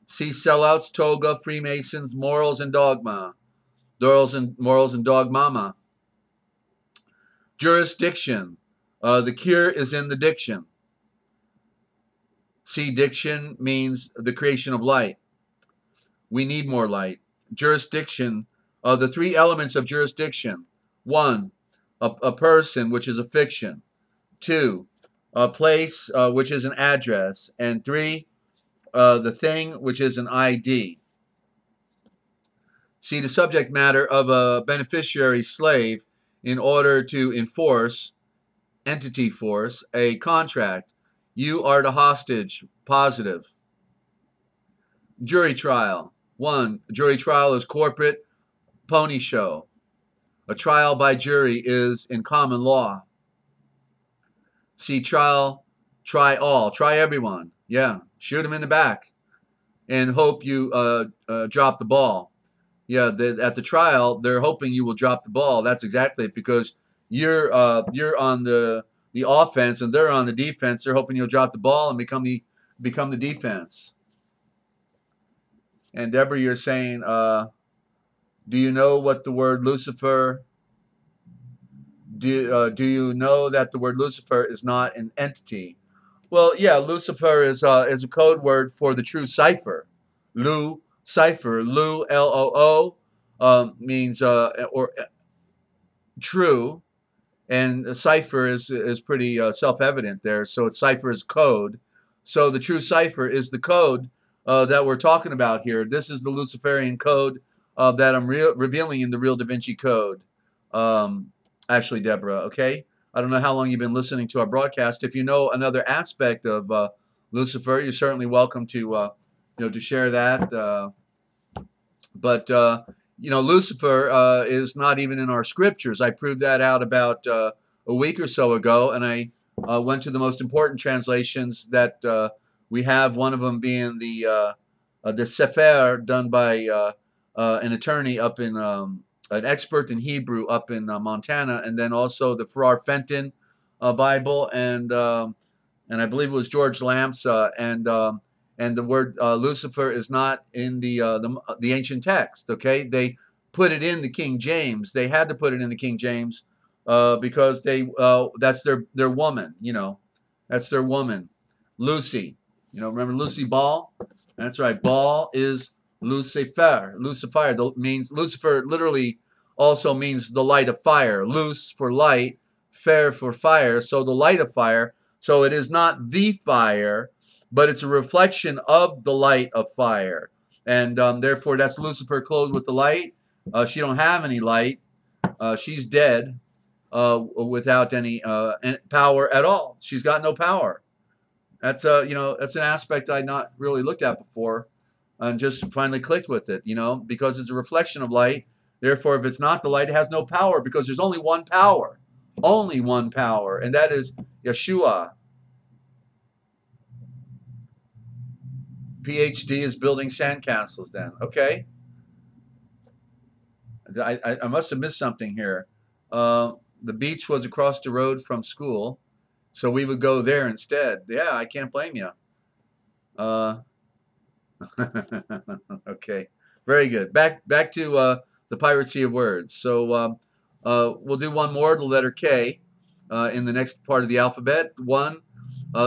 See, sellouts, toga, Freemasons, morals, and dogma. Morals and dogmama. Jurisdiction. The cure is in the diction. See, diction means the creation of light. We need more light. Jurisdiction, the three elements of jurisdiction. One, a person, which is a fiction. Two, a place, which is an address. And three, the thing, which is an ID. See, the subject matter of a beneficiary slave in order to enforce, entity force, a contract. You are the hostage, positive. Jury trial. One, jury trial is corporate pony show. A trial by jury is in common law. See, trial, try all, try everyone. Yeah, shoot them in the back and hope you drop the ball. Yeah, at the trial, they're hoping you will drop the ball. That's exactly it, because you're on the offense and they're on the defense. They're hoping you'll drop the ball and become the become the defense. And Deborah, you're saying, do you know what the word Lucifer? Do you know that the word Lucifer is not an entity? Well, yeah, Lucifer is a code word for the true cipher. Lu cipher, Lu Loo means or true, and a cipher is pretty self-evident there. So it's cipher is code. So the true cipher is the code that we're talking about here. This is the Luciferian code that I'm revealing in the Real Da Vinci Code. Actually, Deborah, okay? I don't know how long you've been listening to our broadcast. If you know another aspect of Lucifer, you're certainly welcome to to share that. But Lucifer is not even in our scriptures. I proved that out about a week or so ago, and I went to the most important translations that we have. One of them being the Sefer, done by an attorney up in an expert in Hebrew up in Montana, and then also the Farrar Fenton Bible, and I believe it was George Lamps, and the word Lucifer is not in the ancient text. Okay, they put it in the King James. They had to put it in the King James because that's their woman. That's their woman, Lucy. Remember Lucy Ball? That's right. Ball is Lucifer. Lucifer means Lucifer. Literally, also means the light of fire. Luce for light, fer for fire. So the light of fire. So it is not the fire, but it's a reflection of the light of fire, and therefore that's Lucifer clothed with the light. She don't have any light. She's dead without any power at all. She's got no power. That's that's an aspect I'd not really looked at before, and just finally clicked with it. Because it's a reflection of light. Therefore, if it's not the light, it has no power, because there's only one power, and that is Yeshua. PhD is building sandcastles then. Okay. I must have missed something here. The beach was across the road from school, so we would go there instead. Yeah, I can't blame you. Okay, very good. Back to the piracy of words. So we'll do one more, the letter K, in the next part of the alphabet. One,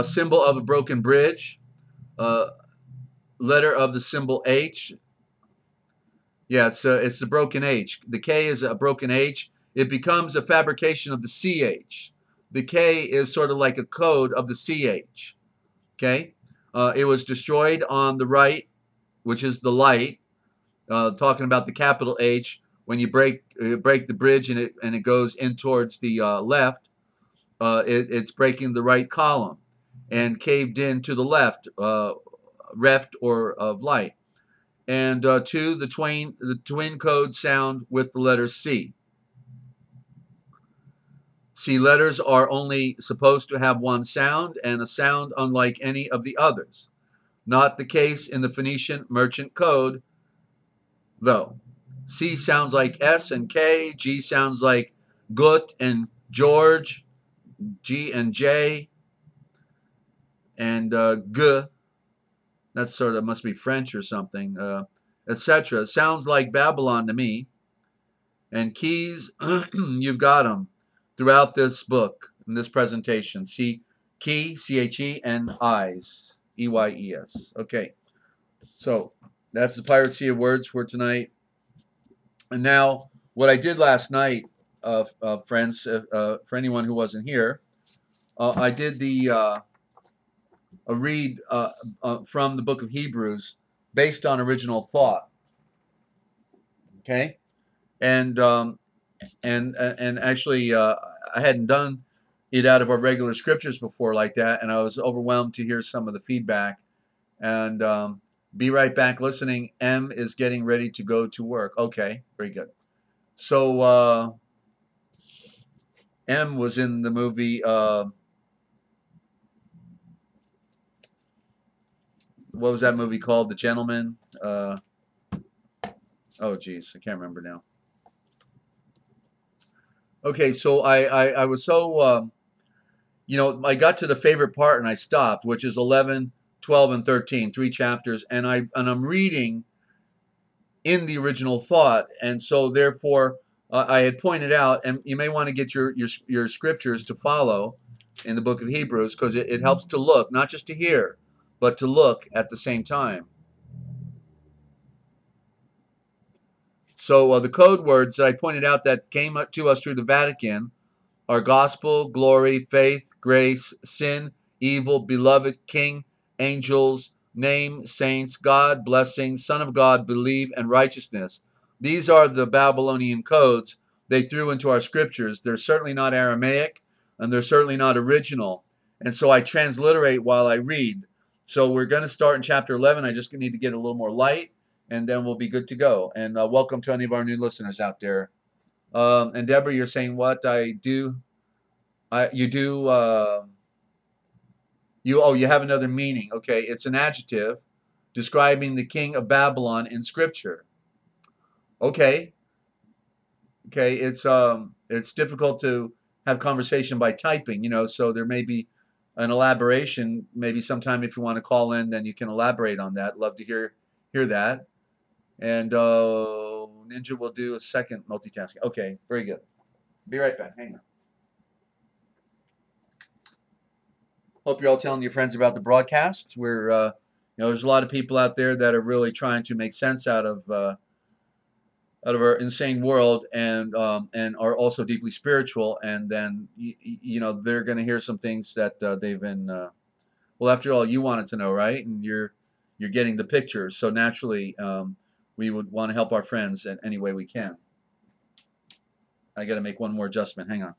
symbol of a broken bridge. Letter of the symbol H. Yeah, it's the broken H. The K is a broken H. It becomes a fabrication of the CH. The K is sort of like a code of the CH. Okay? It was destroyed on the right, which is the light. Talking about the capital H, when you break the bridge and it goes in towards the left, it's breaking the right column and caved in to the left, reft or of light. And two, the twin code sound with the letter C. C letters are only supposed to have one sound, and a sound unlike any of the others. Not the case in the Phoenician merchant code, though. C sounds like S and K, G sounds like Gut and George, G and J, and G. That sort of must be French or something, etc. Sounds like Babylon to me. And keys, you've got them throughout this book, in this presentation. See, key, C-H-E, and eyes, E-Y-E-S. Okay, so that's the piracy of words for tonight. And now, what I did last night, friends, for anyone who wasn't here, I did a read from the book of Hebrews based on original thought. Okay, and actually, I hadn't done it out of our regular scriptures before like that, and I was overwhelmed to hear some of the feedback. And be right back listening. M is getting ready to go to work. Okay, very good. So M was in the movie. What was that movie called? The Gentleman. Oh, geez, I can't remember now. Okay, so I was so I got to the favorite part and I stopped, which is 11, 12 and 13, 3 chapters, and I'm reading in the original thought, and so therefore I had pointed out, and you may want to get your scriptures to follow in the book of Hebrews, because it helps to look, not just to hear, but to look at the same time. So the code words that I pointed out that came to us through the Vatican are gospel, glory, faith, grace, sin, evil, beloved, king, angels, name, saints, God, blessing, Son of God, believe, and righteousness. These are the Babylonian codes they threw into our scriptures. They're certainly not Aramaic, and they're certainly not original. And so I transliterate while I read. So we're going to start in chapter 11. I just need to get a little more light, and then we'll be good to go. And welcome to any of our new listeners out there. And Deborah, you're saying what I do? You do. You have another meaning. Okay, it's an adjective describing the king of Babylon in Scripture. Okay, it's difficult to have conversation by typing, so there may be an elaboration. Maybe sometime if you want to call in, then you can elaborate on that. Love to hear that. And Ninja will do a second multitasking. Okay, very good. Be right back. Hang on. Hope you're all telling your friends about the broadcast. We're, there's a lot of people out there that are really trying to make sense out of our insane world, and are also deeply spiritual. And then they're going to hear some things that they've been. Well, after all, you wanted to know, right? And you're getting the picture. So naturally, we would want to help our friends in any way we can. I got to make one more adjustment. Hang on.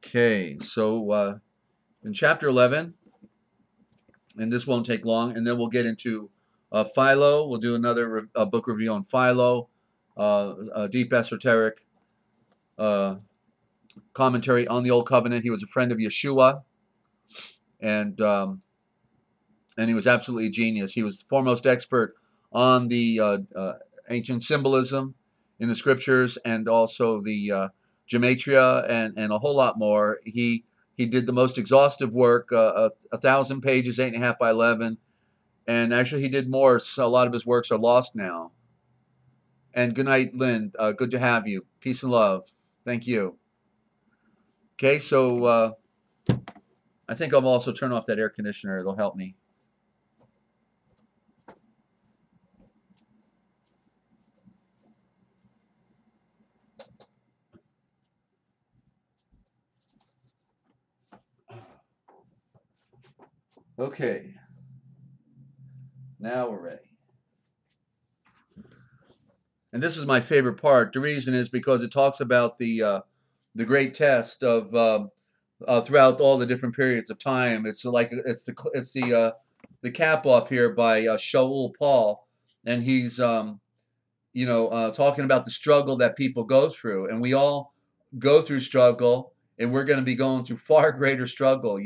Okay, so in chapter 11, and this won't take long, and then we'll get into Philo. We'll do another book review on Philo, a deep esoteric commentary on the Old Covenant. He was a friend of Yeshua, and he was absolutely a genius. He was the foremost expert on the ancient symbolism in the scriptures, and also the gematria, and a whole lot more. He did the most exhaustive work, 1,000 pages, 8.5 by 11, and actually he did more. So a lot of his works are lost now. And good night, Lynn. Good to have you. Peace and love. Thank you. Okay, so I think I'll also turn off that air conditioner. It'll help me. Okay, now we're ready. And this is my favorite part. The reason is because it talks about the great test of throughout all the different periods of time. It's like it's the cap off here by Shaul Paul, and he's talking about the struggle that people go through, and we all go through struggle, and we're going to be going through far greater struggle.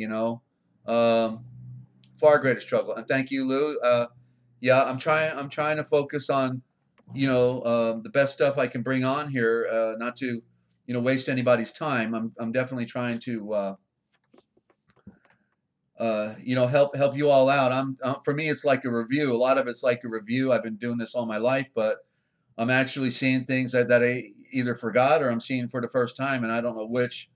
Far greater struggle. And thank you, Lou. Yeah, I'm trying to focus on the best stuff I can bring on here, not to waste anybody's time. I'm definitely trying to help you all out. For me, it's like a review. A lot of it's like a review. I've been doing this all my life, but I'm actually seeing things that I either forgot or I'm seeing for the first time, and I don't know which.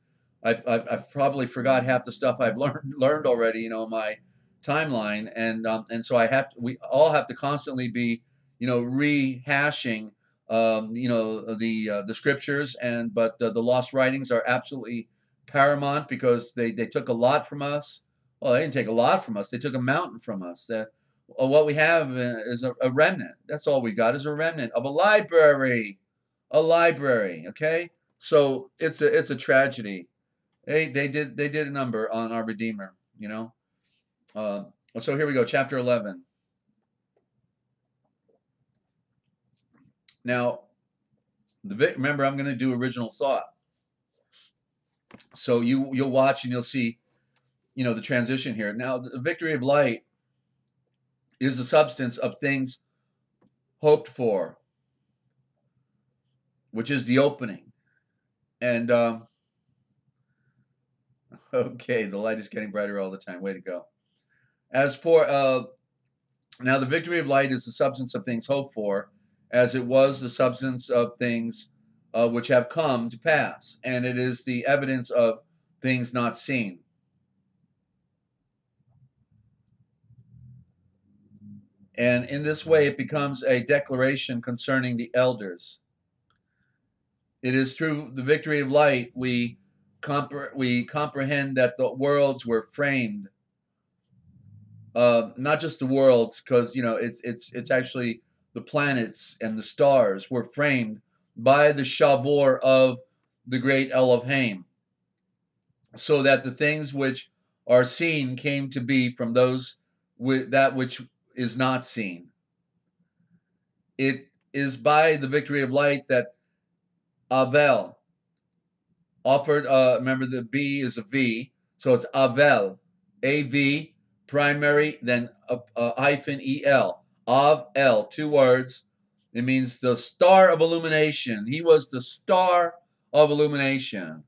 I've probably forgot half the stuff I've learned already, my timeline, and so we all have to constantly be, rehashing, the scriptures, but the lost writings are absolutely paramount, because they took a lot from us. Well, they didn't take a lot from us; they took a mountain from us. What we have is a remnant. That's all we got, is a remnant of a library. Okay, so it's a tragedy. They did a number on our Redeemer. So here we go, chapter 11. Now, remember, I'm going to do original thought. So you'll watch and you'll see, the transition here. Now, the victory of light is the substance of things hoped for, which is the opening. And Okay, the light is getting brighter all the time. Way to go. As for now, the victory of light is the substance of things hoped for, as it was the substance of things which have come to pass, and it is the evidence of things not seen. And in this way, it becomes a declaration concerning the elders. It is through the victory of light we comprehend that the worlds were framed, not just the worlds, because it's actually the planets and the stars were framed by the shavor of the great Elohim, so that the things which are seen came to be from those that which is not seen. It is by the victory of light that Avel offered, remember the B is a V, so it's Avel, A-V, primary, then a hyphen E-L, Av-El, 2 words. It means the star of illumination. He was the star of illumination.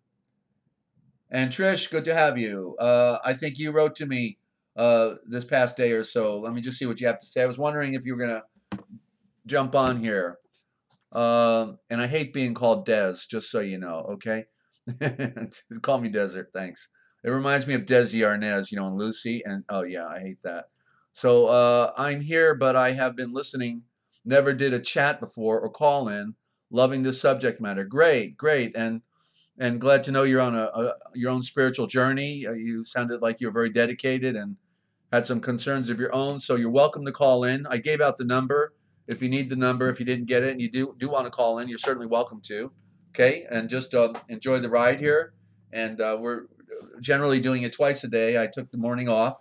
And Trish, good to have you. I think you wrote to me this past day or so. Let me just see what you have to say. I was wondering if you were going to jump on here. And I hate being called Des, just so you know, okay? Call me Desert, thanks. It reminds me of Desi Arnaz, and Lucy, and oh yeah, I hate that. So I'm here, but I have been listening, never did a chat before or call in, loving this subject matter. Great, great, and glad to know you're on your own spiritual journey. You sounded like you're very dedicated and had some concerns of your own, so you're welcome to call in. I gave out the number. If you need the number, if you didn't get it and you do want to call in, you're certainly welcome to. Okay, and just enjoy the ride here. And we're generally doing it twice a day. I took the morning off,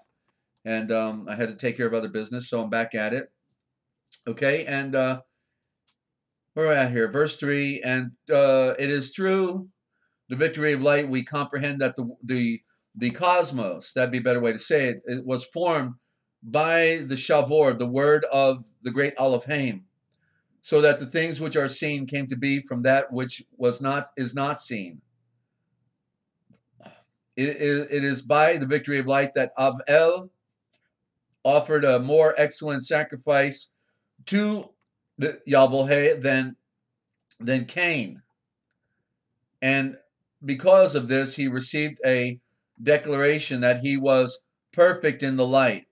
and I had to take care of other business, so I'm back at it. Okay, and where are we at here? Verse 3, and it is through the victory of light we comprehend that the cosmos, that'd be a better way to say it, it was formed by the shavor, the word of the great Elohim, so that the things which are seen came to be from that which is not seen. It is by the victory of light that Abel offered a more excellent sacrifice to the Yahweh than Cain. And because of this, he received a declaration that he was perfect in the light.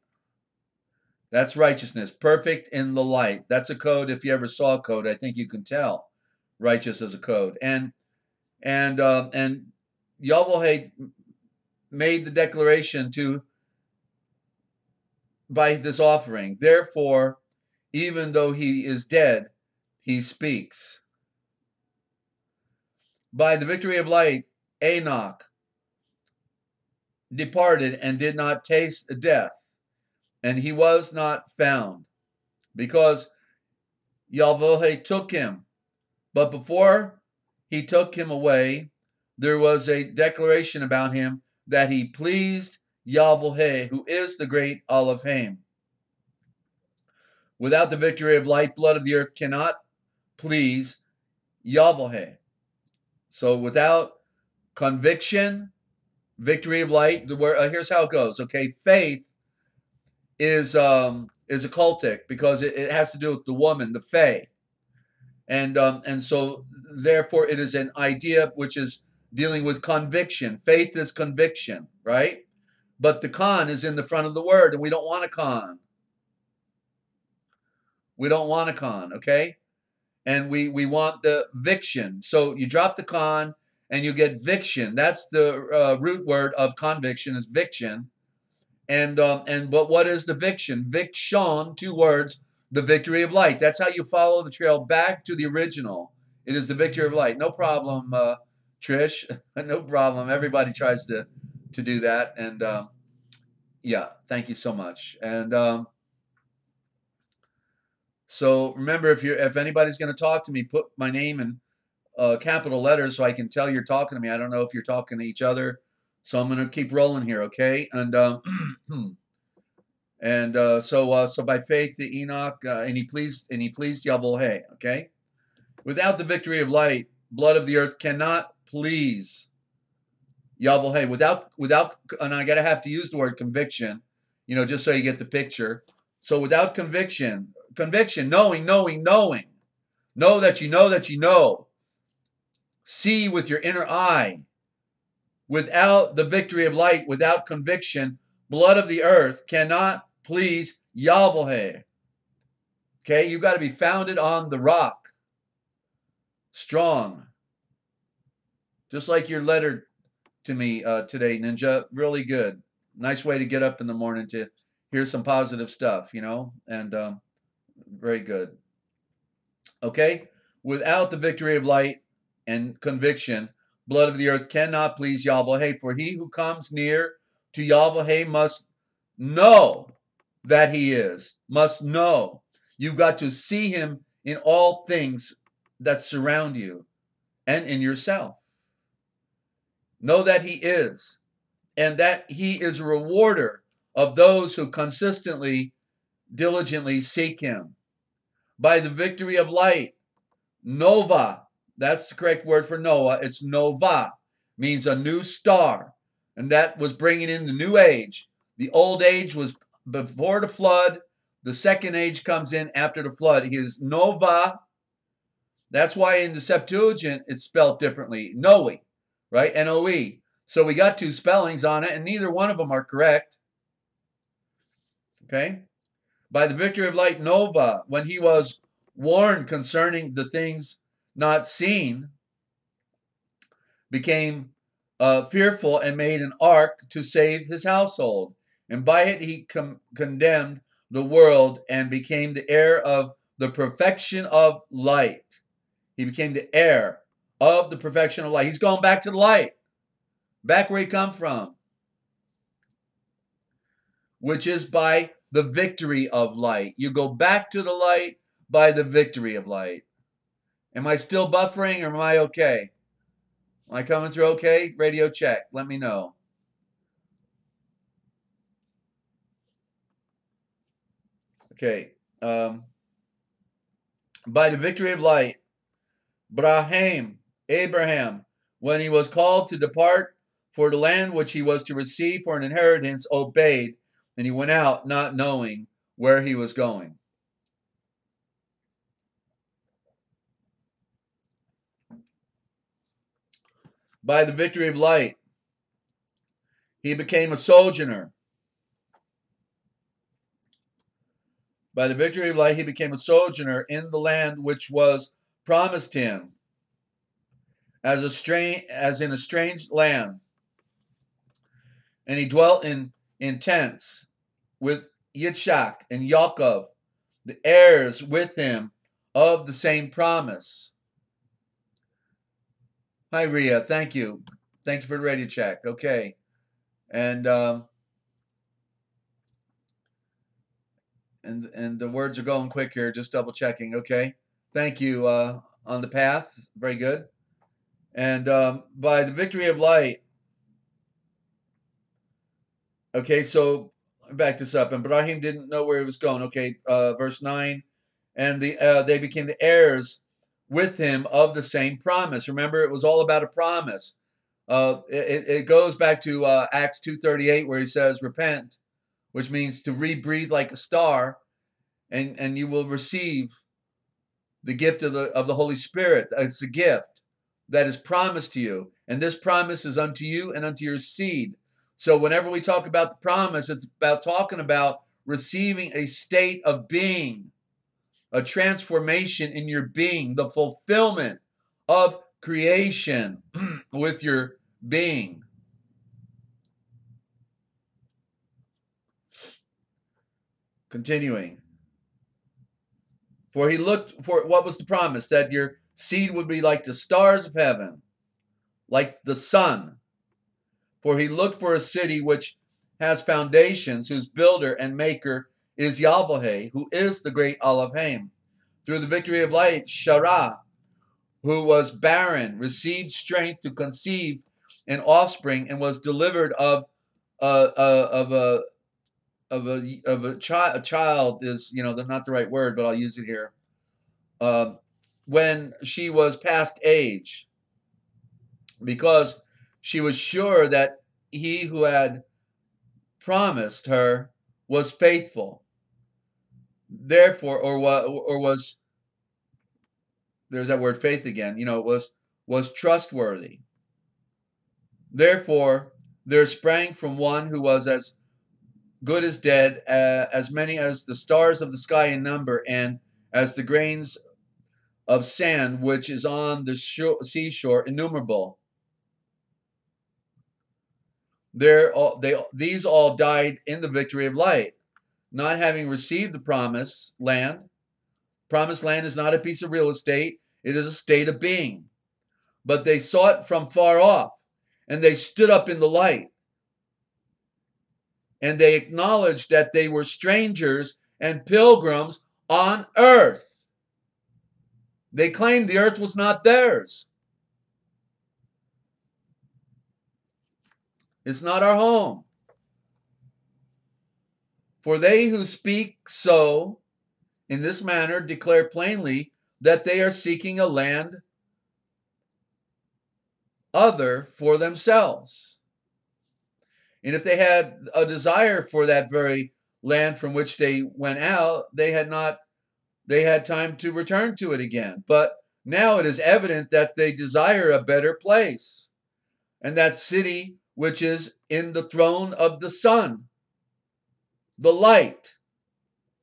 That's righteousness, perfect in the light. That's a code. If you ever saw a code, I think you can tell righteous as a code. And Yahweh made the declaration by this offering. Therefore, even though he is dead, he speaks. By the victory of light, Enoch departed and did not taste death, and he was not found, because Yahweh took him. But before he took him away, there was a declaration about him that he pleased Yahweh, who is the great Elohim. Without the victory of light, blood of the earth cannot please Yahweh. So without conviction, victory of light, here's how it goes. Okay, faith is occultic because it has to do with the woman, the fae, and so therefore it is an idea which is dealing with conviction. Faith is conviction, right? But the con is in the front of the word, and we don't want a con. We don't want a con, okay? And we want the viction. So you drop the con and you get viction. That's the root word of conviction is viction. But what is the viction? Viction, 2 words, the victory of light. That's how you follow the trail back to the original. It is the victory of light. No problem, Trish. No problem. Everybody tries to do that. And yeah, thank you so much. And so remember, if anybody's going to talk to me, put my name in capital letters so I can tell you're talking to me. I don't know if you're talking to each other, so I'm going to keep rolling here, okay? And so by faith the Enoch and he pleased Yahweh, okay? Without the victory of light, blood of the earth cannot please Yahweh, without, and I gotta have to use the word conviction, just so you get the picture. So without conviction, knowing, know that you know that you know, see with your inner eye. Without the victory of light, without conviction, blood of the earth cannot please Yahweh. Okay, you got to be founded on the rock, strong, just like your letter to me today, Ninja. Really good. Nice way to get up in the morning to hear some positive stuff, and very good. Okay, without the victory of light and conviction, blood of the earth cannot please Yahweh. For he who comes near to Yahweh must know that he is, must know. You've got to see him in all things that surround you and in yourself. Know that he is, and that he is a rewarder of those who consistently, diligently seek him. By the victory of light, Nova, that's the correct word for Noah. It's Nova, means a new star. And that was bringing in the new age. The old age was before the flood. The second age comes in after the flood. He is Nova. That's why in the Septuagint it's spelled differently. Noe, right? N-O-E. So we got two spellings on it, and neither one of them are correct. Okay? By the victory of light, Nova, when he was warned concerning the things not seen, became fearful and made an ark to save his household. And by it he condemned the world and became the heir of the perfection of light. He became the heir of the perfection of light. He's going back to the light, back where he come from, which is by the victory of light. You go back to the light by the victory of light. Am I still buffering or am I okay? Am I coming through okay? Radio check. Let me know. Okay. By the victory of light, Abraham, when he was called to depart for the land which he was to receive for an inheritance, obeyed, and he went out not knowing where he was going. By the victory of light, he became a sojourner. By the victory of light, he became a sojourner in the land which was promised him, as in a strange land. And he dwelt in tents with Yitzhak and Yaakov, the heirs with him of the same promise. Hi, Ria. Thank you. Thank you for the radio check. Okay. And the words are going quick here, just double checking. Okay. Thank you. On the path. Very good. And by the victory of light. Okay, so back this up. And Ibrahim didn't know where he was going. Okay, verse 9. And they became the heirs with him of the same promise. Remember, it was all about a promise. It goes back to Acts 2:38, where he says, repent, which means to rebreathe like a star, and you will receive the gift of the Holy Spirit. It's a gift that is promised to you. And this promise is unto you and unto your seed. So whenever we talk about the promise, it's about talking about receiving a state of being, a transformation in your being, the fulfillment of creation with your being. Continuing. For he looked for, what was the promise? That your seed would be like the stars of heaven, like the sun. For he looked for a city which has foundations, whose builder and maker is Yahweh, who is the great Elohim. Through the victory of light, Sarah, who was barren, received strength to conceive an offspring, and was delivered of a child. A child is, not the right word, but I'll use it here. When she was past age, because she was sure that he who had promised her was faithful. Therefore, or was, there's that word faith again, was trustworthy. Therefore, there sprang from one who was as good as dead, as many as the stars of the sky in number, and as the grains of sand which is on the seashore innumerable. These all died in the victory of light, not having received the promised land. Promised land is not a piece of real estate, it is a state of being. But they saw it from far off, and they stood up in the light, and they acknowledged that they were strangers and pilgrims on earth. They claimed the earth was not theirs. It's not our home. For they who speak so in this manner declare plainly that they are seeking a land other for themselves. And if they had a desire for that very land from which they went out, they had time to return to it again. But now it is evident that they desire a better place, and that city which is in the throne of the sun, the light.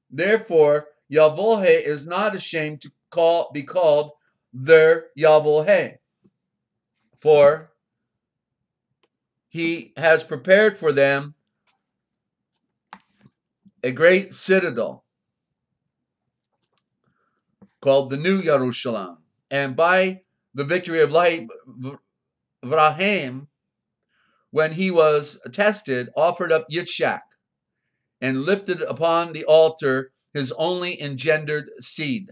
Therefore, Yahweh is not ashamed to be called their Yahweh, for he has prepared for them a great citadel called the New Jerusalem. And by the victory of light, Abraham, when he was tested, offered up Yitzhak and lifted upon the altar his only engendered seed,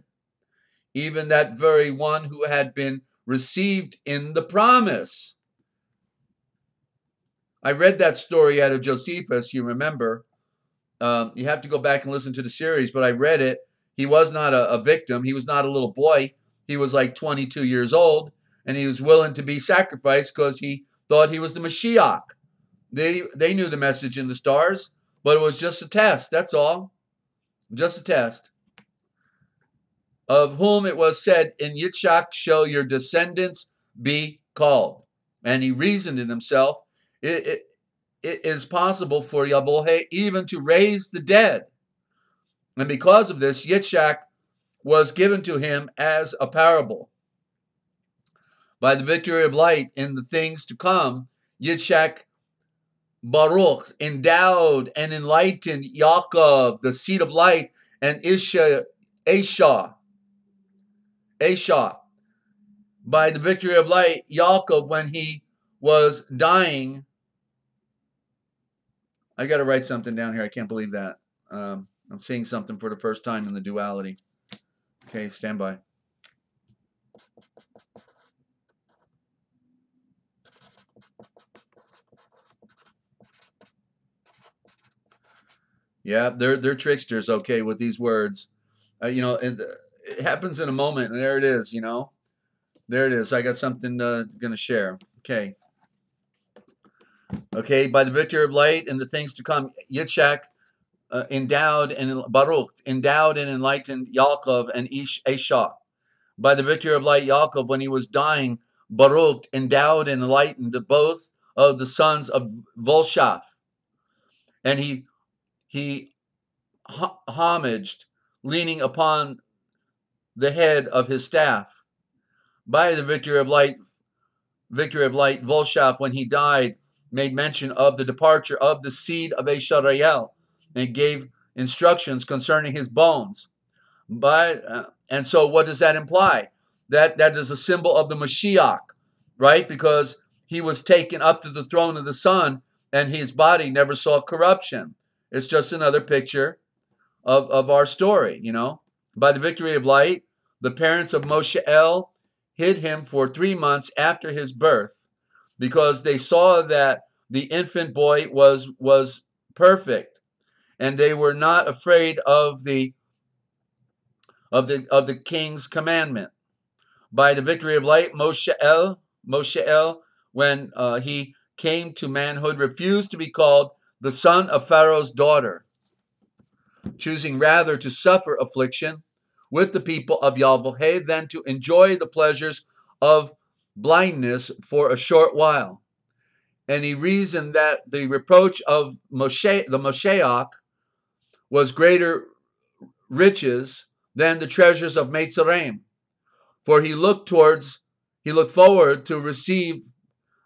even that very one who had been received in the promise. I read that story out of Josephus, you remember. You have to go back and listen to the series, but I read it. He was not a victim. He was not a little boy. He was like 22 years old, and he was willing to be sacrificed because he thought he was the Mashiach. They knew the message in the stars, but it was just a test. That's all. Just a test. Of whom it was said, in Yitzhak shall your descendants be called. And he reasoned in himself, it is possible for Yahweh even to raise the dead. And because of this, Yitzhak was given to him as a parable. By the victory of light in the things to come, Yitzhak Baruch endowed and enlightened Yaakov, the seed of light, and Esau. By the victory of light, Yaakov, when he was dying, I got to write something down here. I can't believe that. I'm seeing something for the first time in the duality. Okay, stand by. Yeah, they're tricksters, okay, with these words. It happens in a moment, and there it is, There it is. I got something going to share. Okay. Okay, by the victory of light and the things to come, Yitzhak endowed and enlightened Yaakov and Esau. By the victory of light, Yaakov, when he was dying, Baruch endowed and enlightened both of the sons of Volshaph. And he homaged, leaning upon the head of his staff. By the victory of light, Volshaph, when he died, made mention of the departure of the seed of Yisrael and gave instructions concerning his bones. And so what does that imply? That is a symbol of the Mashiach, right? Because he was taken up to the throne of the Son and his body never saw corruption. It's just another picture of our story, By the victory of light, the parents of Moshe hid him for 3 months after his birth because they saw that the infant boy was perfect, and they were not afraid of the king's commandment. By the victory of light, Moshe when he came to manhood, refused to be called the son of Pharaoh's daughter, choosing rather to suffer affliction with the people of Yahweh than to enjoy the pleasures of blindness for a short while. And he reasoned that the reproach of Moshe, the Moshiach, was greater riches than the treasures of Mitzrayim, for he looked forward to receive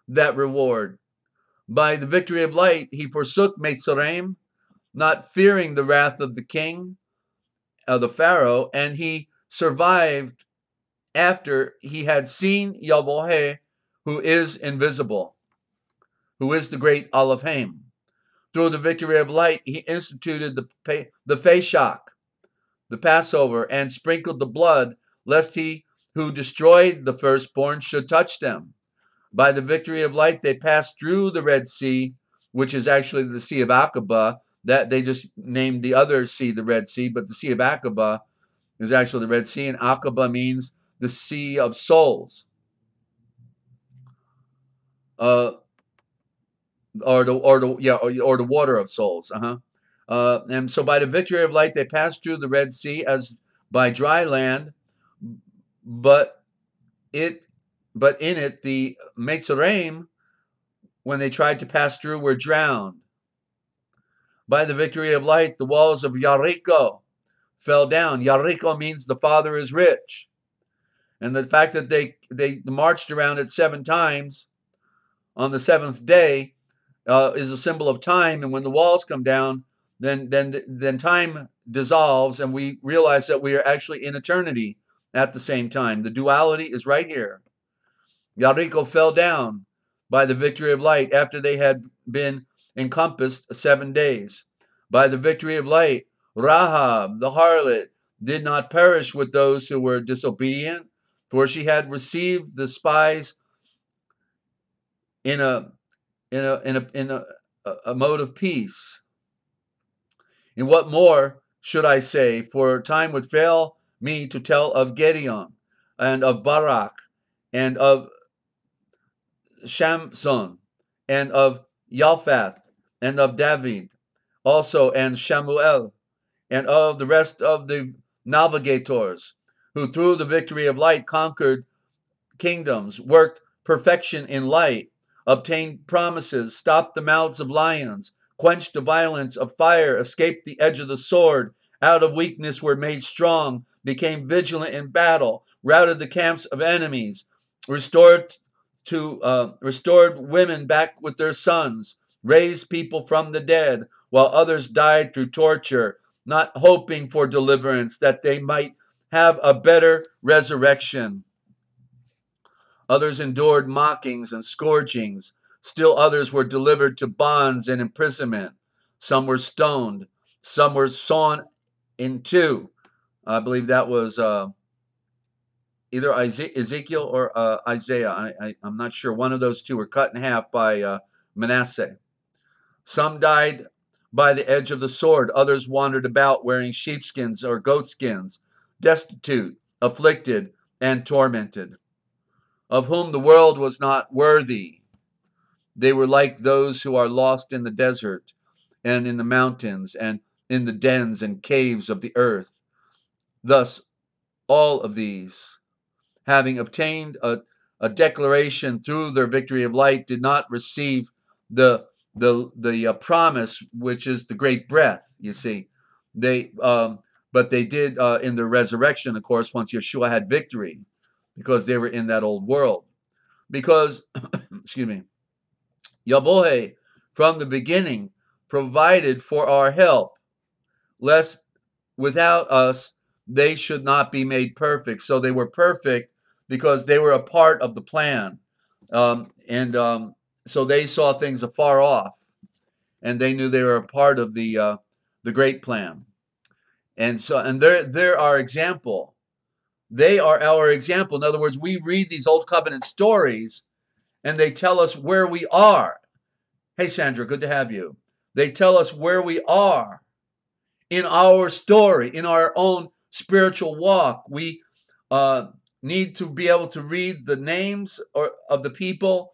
that reward. By the victory of light, he forsook Mitzrayim, not fearing the wrath of the king, of the Pharaoh, and he survived after he had seen Yahweh, who is invisible, who is the great Elohim. Through the victory of light, he instituted the Feshach, the Passover, and sprinkled the blood, lest he who destroyed the firstborn should touch them. By the victory of light, they passed through the Red Sea, which is actually the Sea of Aqaba. That they just named the other sea the Red Sea, but the Sea of Aqaba is actually the Red Sea, and Aqaba means the Sea of Souls, or the water of souls. And so by the victory of light, they passed through the Red Sea as by dry land, but in it the Mitzrayim, when they tried to pass through, were drowned. By the victory of light, the walls of Jericho fell down. Jericho means the Father is rich. And the fact that they marched around it 7 times on the 7th day is a symbol of time. And when the walls come down, then time dissolves, and we realize that we are actually in eternity at the same time. The duality is right here. Jericho fell down by the victory of light after they had been encompassed 7 days. By the victory of light, Rahab, the harlot, did not perish with those who were disobedient, for she had received the spies in a mode of peace. And what more should I say? For time would fail me to tell of Gideon, and of Barak, and of Shamson, and of Yalphath, and of David also, and Shamuel, and of the rest of the navigators, who through the victory of light conquered kingdoms, worked perfection in light, obtained promises, stopped the mouths of lions, quenched the violence of fire, escaped the edge of the sword, out of weakness were made strong, became vigilant in battle, routed the camps of enemies, restored women back with their sons, raised people from the dead, while others died through torture, not hoping for deliverance, that they might have a better resurrection. Others endured mockings and scourgings. Still others were delivered to bonds and imprisonment. Some were stoned. Some were sawn in two. I believe that was either Ezekiel or Isaiah. I'm not sure. One of those two were cut in half by Manasseh. Some died by the edge of the sword. Others wandered about wearing sheepskins or goatskins, destitute, afflicted, and tormented, of whom the world was not worthy. They were like those who are lost in the desert and in the mountains and in the dens and caves of the earth. Thus, all of these, having obtained a declaration through their victory of light, did not receive the promise, which is the great breath. You see, but they did in their resurrection, of course, once Yeshua had victory, because they were in that old world. Because, excuse me, Yahweh from the beginning provided for our help, lest without us they should not be made perfect. So they were perfect because they were a part of the plan. So they saw things afar off, and they knew they were a part of the great plan. And they're our example. They are our example. In other words, we read these old covenant stories, and they tell us where we are. Hey, Sandra, good to have you. They tell us where we are in our story, in our own spiritual walk. We need to be able to read the names of the people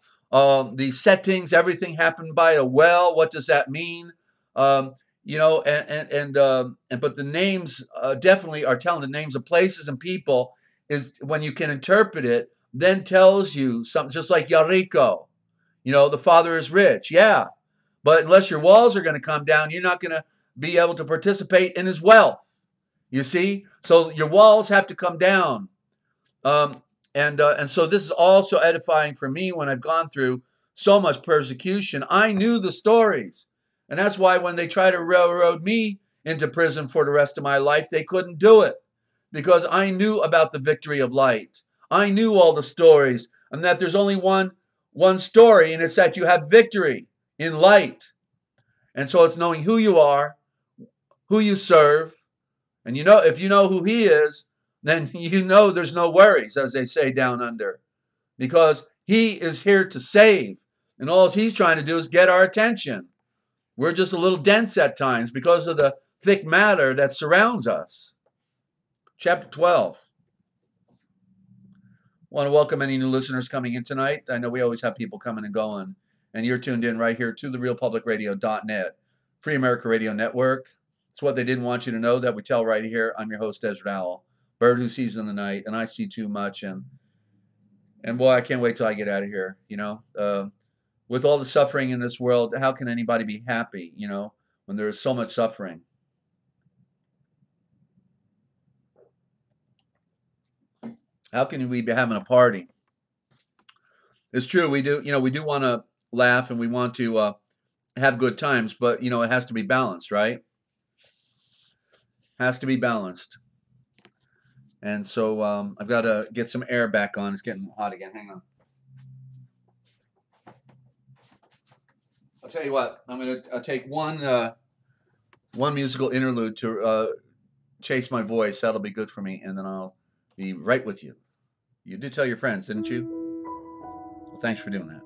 the settings, everything happened by a well. What does that mean? You know, but the names definitely are telling, the names of places and people is when you can interpret it, then tells you something, just like Yariko. You know, the father is rich. Yeah. But unless your walls are going to come down, you're not going to be able to participate in his wealth. You see? So your walls have to come down. Um, and so this is also edifying for me when I've gone through so much persecution. I knew the stories. And that's why when they try to railroad me into prison for the rest of my life, they couldn't do it. Because I knew about the victory of light. I knew all the stories. And that there's only one story, and it's that you have victory in light. And so it's knowing who you are, who you serve, and you know, if you know who he is, then you know there's no worries, as they say down under, because he is here to save, and all he's trying to do is get our attention. We're just a little dense at times because of the thick matter that surrounds us. Chapter 12. I want to welcome any new listeners coming in tonight. I know we always have people coming and going, and you're tuned in right here to therealpublicradio.net, Free America Radio Network. It's what they didn't want you to know that we tell right here. I'm your host, Desert Owl, bird who sees in the night, and I see too much. And boy, I can't wait till I get out of here. You know, with all the suffering in this world, how can anybody be happy? You know, when there is so much suffering. How can we be having a party? It's true, we do. You know, we do want to laugh and we want to have good times, but you know, it has to be balanced, right? Has to be balanced. And so I've got to get some air back on. It's getting hot again. Hang on. I'll tell you what. I'm going to take one musical interlude to chase my voice. That'll be good for me, and then I'll be right with you. You did tell your friends, didn't you? Well, thanks for doing that.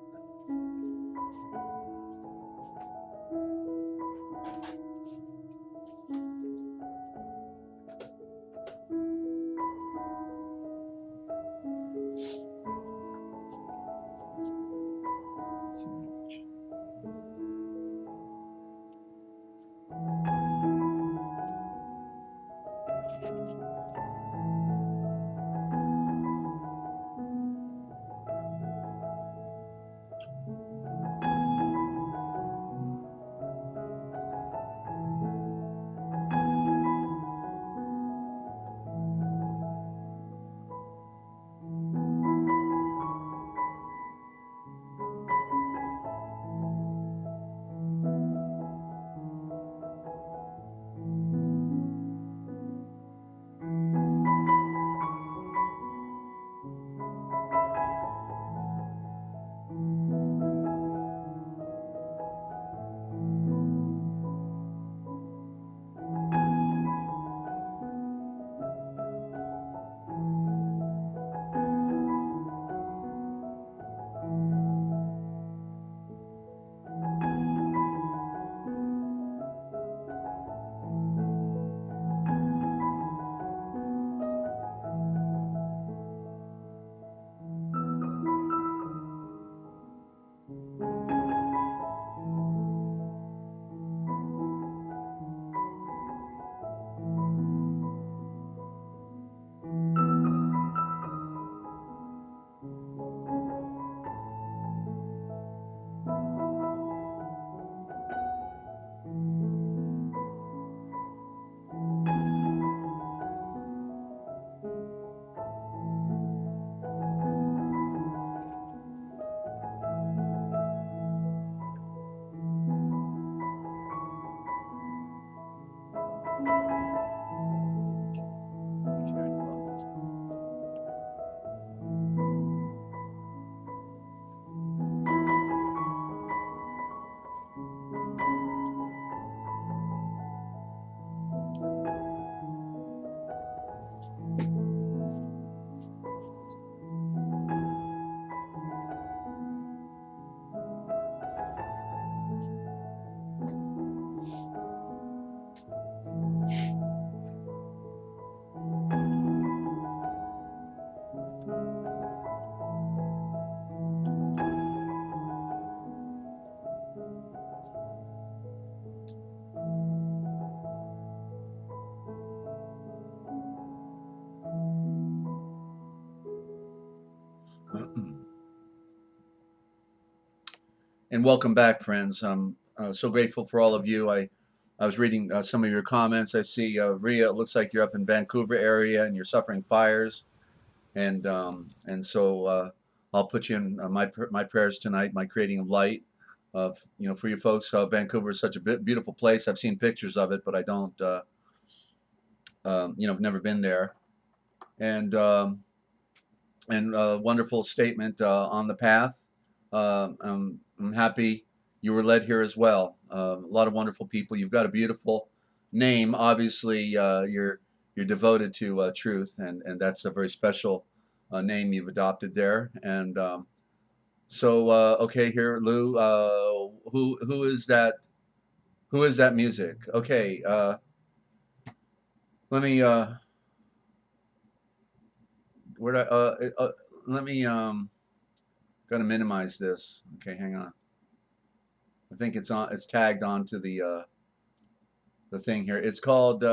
And welcome back, friends. I'm so grateful for all of you. I was reading some of your comments. I see, Rhea, it looks like you're up in Vancouver area and you're suffering fires. And so I'll put you in my prayers tonight, my creating of light of, for you folks. Vancouver is such a beautiful place. I've seen pictures of it, but I don't, never been there. And wonderful statement on the path. I'm happy you were led here as well. A lot of wonderful people. You've got a beautiful name. Obviously, you're devoted to truth, and that's a very special name you've adopted there. And so, okay, here, Lou. Who is that? Who is that music? Okay, let me. Where? Let me. Gotta minimize this. Okay, hang on. I think it's on. It's tagged onto the thing here. It's called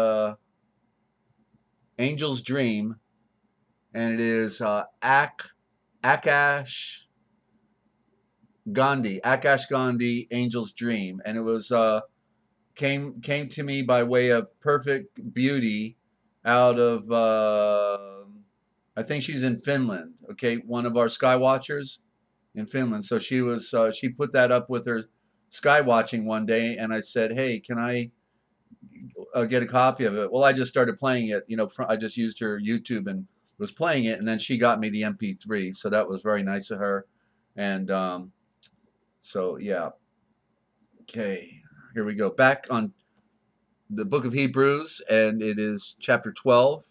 Angel's Dream, and it is Akash Gandhi, Angel's Dream, and it was came to me by way of Perfect Beauty out of I think she's in Finland. Okay, one of our sky watchers in Finland. So she was she put that up with her sky watching one day, and I said, hey, can I get a copy of it? Well, I just started playing it. I just used her YouTube and was playing it, and then she got me the MP3. So that was very nice of her. And so yeah. Okay, here we go. Back on the book of Hebrews, and it is chapter 12.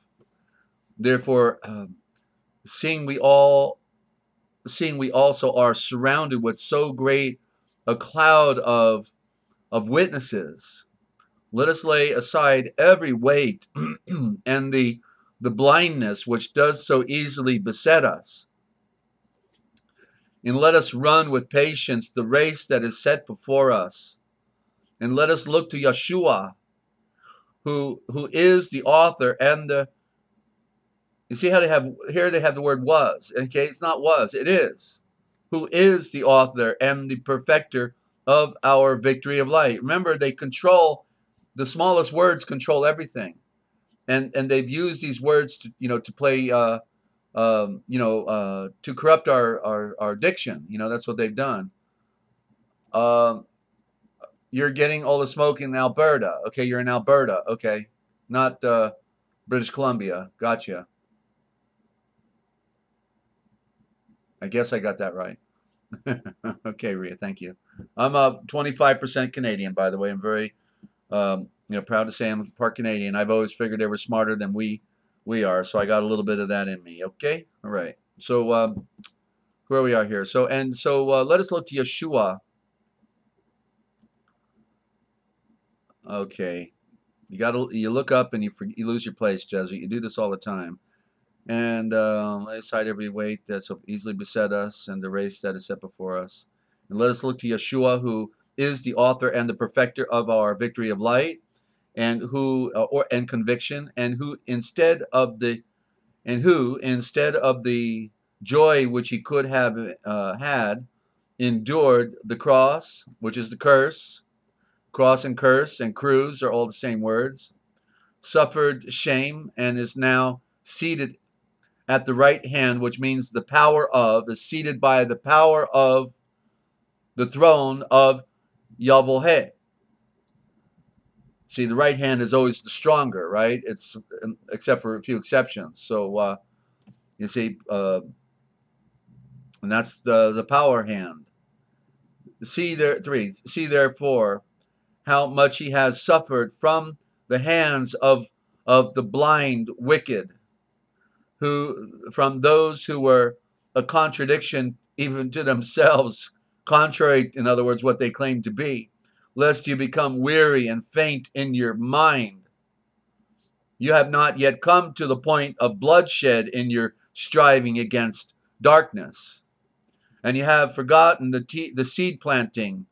Therefore, seeing we also are surrounded with so great a cloud of witnesses, let us lay aside every weight and the blindness which does so easily beset us, and let us run with patience the race that is set before us, and let us look to Yeshua, who is the author and the. You see how they have the word was. Okay, it's not was, it is. Who is the author and the perfecter of our victory of light. Remember, they control, the smallest words control everything. And they've used these words to, to play, to corrupt our diction. That's what they've done. You're getting all the smoke in Alberta. Okay, you're in Alberta. Okay, not British Columbia. Gotcha. I guess I got that right. Okay, Rhea, thank you. I'm 25% Canadian, by the way. I'm very, proud to say I'm part Canadian. I've always figured they were smarter than we are, so I got a little bit of that in me. Okay, all right. So where we are here. So let us look to Yeshua. Okay, you look up and you lose your place, Jesuit. You do this all the time. And lay aside every weight that so easily beset us and the race that is set before us. And let us look to Yeshua, who is the author and the perfecter of our victory of light, and and conviction, and who instead of the joy which he could have had, endured the cross, which is the curse. Cross and curse and cruise are all the same words. Suffered shame and is now seated at the right hand, which means is seated by the power of the throne of Yahweh. See, the right hand is always the stronger, right? It's except for a few exceptions. So you see, and that's the power hand. See therefore how much he has suffered from the hands of the blind wicked, from those who were a contradiction even to themselves, contrary, in other words, what they claim to be, lest you become weary and faint in your mind. You have not yet come to the point of bloodshed in your striving against darkness, and you have forgotten the seed planting,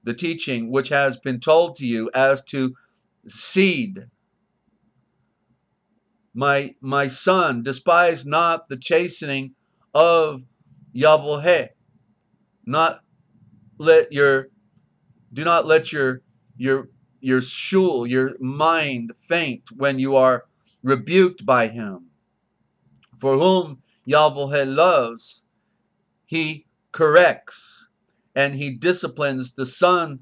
the teaching which has been told to you as to seed. My son, despise not the chastening of Yavohe. Not let your do not let your shul, your mind faint when you are rebuked by him. For whom Yavohe loves, he corrects, and he disciplines the son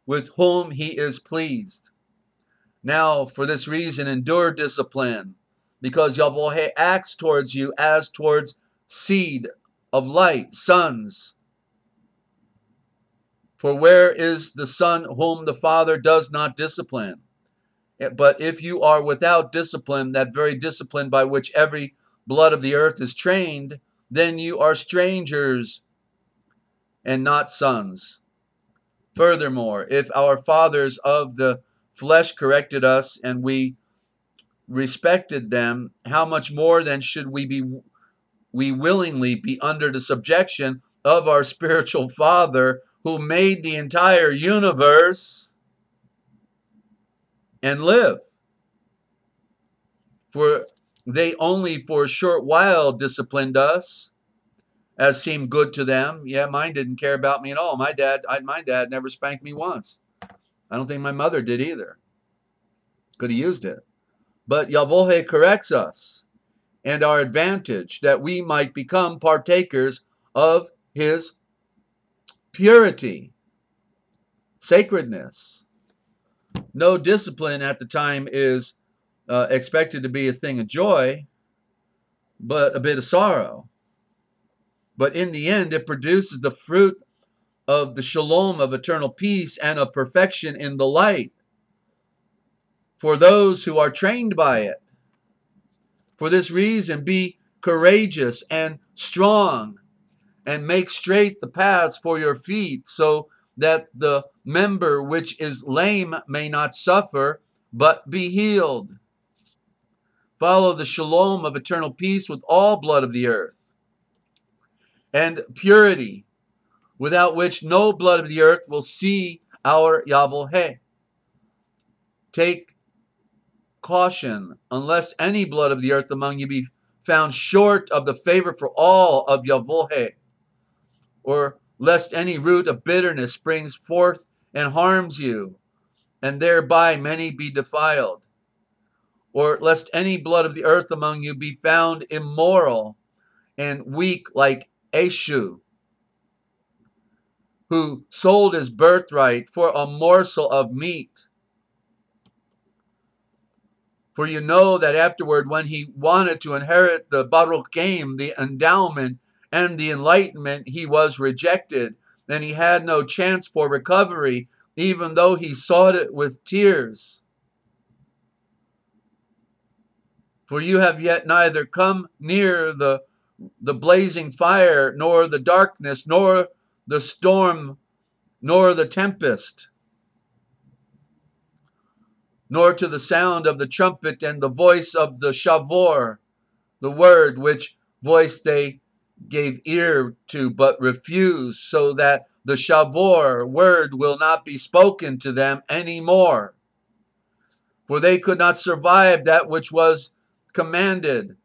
with whom he is pleased. Now, for this reason, endure discipline, because Yavohe acts towards you as towards seed of light, sons. For where is the son whom the Father does not discipline? But if you are without discipline, that very discipline by which every blood of the earth is trained, then you are strangers and not sons. Furthermore, if our fathers of the flesh corrected us and we respected them, how much more then should we willingly be under the subjection of our spiritual Father, who made the entire universe, and live? For they only for a short while disciplined us, as seemed good to them. Yeah, mine didn't care about me at all. My dad never spanked me once. I don't think my mother did either. Could have used it. But Yavohe corrects us, and our advantage, that we might become partakers of his purity, sacredness. No discipline at the time is expected to be a thing of joy, but a bit of sorrow. But in the end, it produces the fruit of the shalom, of eternal peace, and of perfection in the light for those who are trained by it. For this reason, be courageous and strong, and make straight the paths for your feet, so that the member which is lame may not suffer, but be healed. Follow the shalom of eternal peace with all blood of the earth, and purity, without which no blood of the earth will see our Yavohe. Take caution, unless any blood of the earth among you be found short of the favor for all of Yavohe, or lest any root of bitterness springs forth and harms you, and thereby many be defiled. Or lest any blood of the earth among you be found immoral and weak like Eshu, who sold his birthright for a morsel of meat. For you know that afterward, when he wanted to inherit the Baruch game, the endowment and the enlightenment, he was rejected, and he had no chance for recovery, even though he sought it with tears. For you have yet neither come near the blazing fire, nor the darkness, nor the storm, nor the tempest, nor to the sound of the trumpet and the voice of the shavor, the word which voice they gave ear to but refused, so that the shavor word will not be spoken to them any more. For they could not survive that which was commanded.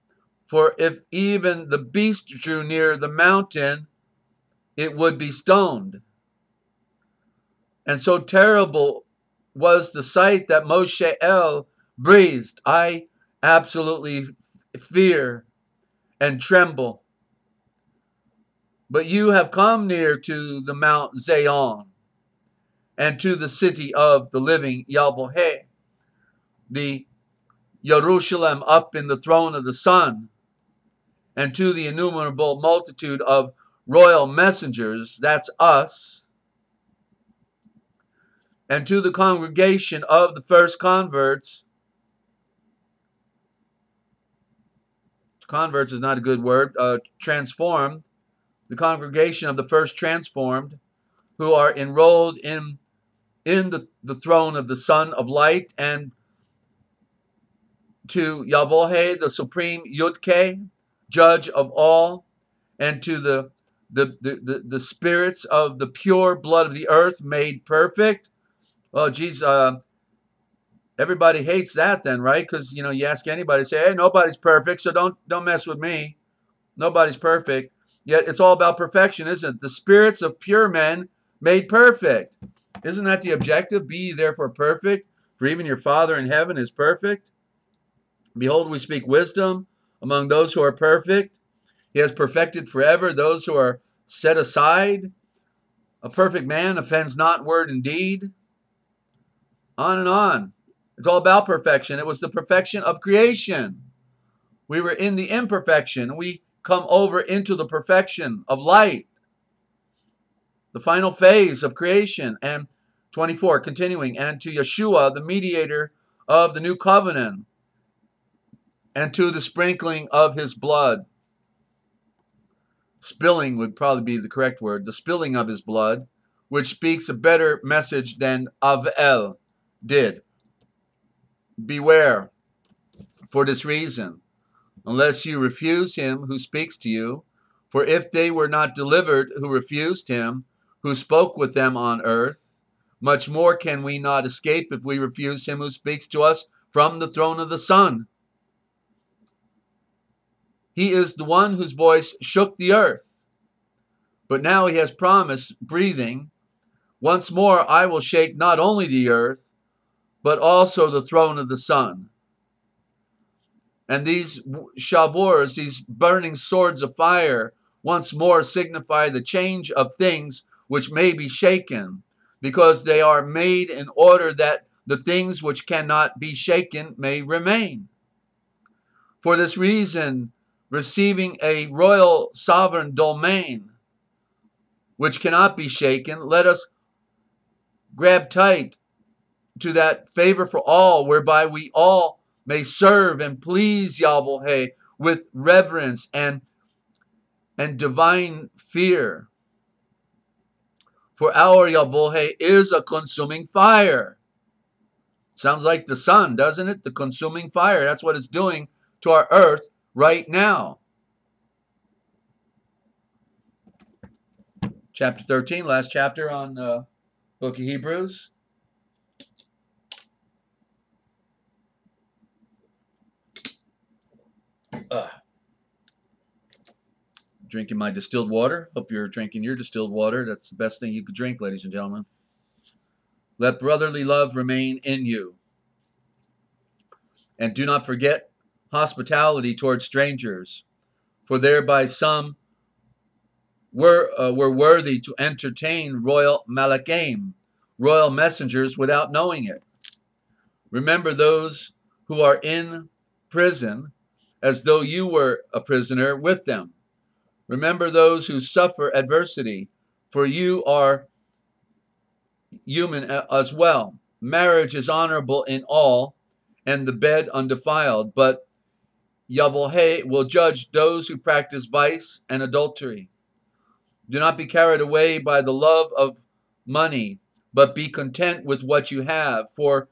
For if even the beast drew near the mountain, it would be stoned. And so terrible was the sight that Moshe El breathed, I absolutely fear and tremble. But you have come near to the Mount Zion, and to the city of the living Yavohe, the Jerusalem up in the throne of the sun, and to the innumerable multitude of royal messengers, that's us, and to the congregation of the first converts. Converts is not a good word. Transformed. The congregation of the first transformed, who are enrolled in the throne of the Son of Light, and to Yavohe, the supreme Yudke, judge of all, and to the spirits of the pure blood of the earth made perfect. Oh, geez, everybody hates that then, right? Because, you ask anybody, say, hey, nobody's perfect, so don't mess with me. Nobody's perfect. Yet it's all about perfection, isn't it? The spirits of pure men made perfect. Isn't that the objective? Be ye therefore perfect, for even your Father in heaven is perfect. Behold, we speak wisdom among those who are perfect. He has perfected forever those who are set aside. A perfect man offends not in word and deed. On and on. It's all about perfection. It was the perfection of creation. We were in the imperfection. We come over into the perfection of light. The final phase of creation. And 24, continuing, and to Yeshua, the mediator of the new covenant, and to the sprinkling of his blood. Spilling would probably be the correct word. The spilling of his blood, which speaks a better message than Avel did. Beware for this reason, unless you refuse him who speaks to you. For if they were not delivered who refused him, who spoke with them on earth, much more can we not escape if we refuse him who speaks to us from the throne of the Son. He is the one whose voice shook the earth. But now he has promised, breathing, once more I will shake not only the earth, but also the throne of the Son. And these shavors, these burning swords of fire, once more signify the change of things which may be shaken, because they are made in order that the things which cannot be shaken may remain. For this reason, receiving a royal sovereign domain, which cannot be shaken, let us grab tight to that favor for all, whereby we all may serve and please Yahweh with reverence and divine fear. For our Yahweh is a consuming fire. Sounds like the sun, doesn't it? The consuming fire. That's what it's doing to our earth right now. Chapter 13, last chapter on book of Hebrews. Drinking my distilled water. Hope you're drinking your distilled water. That's the best thing you could drink, ladies and gentlemen. Let brotherly love remain in you. And do not forget hospitality towards strangers, for thereby some were worthy to entertain royal malachim, royal messengers, without knowing it. Remember those who are in prison, as though you were a prisoner with them. Remember those who suffer adversity, for you are human as well. Marriage is honorable in all, and the bed undefiled, but Yahweh will judge those who practice vice and adultery. Do not be carried away by the love of money, but be content with what you have, for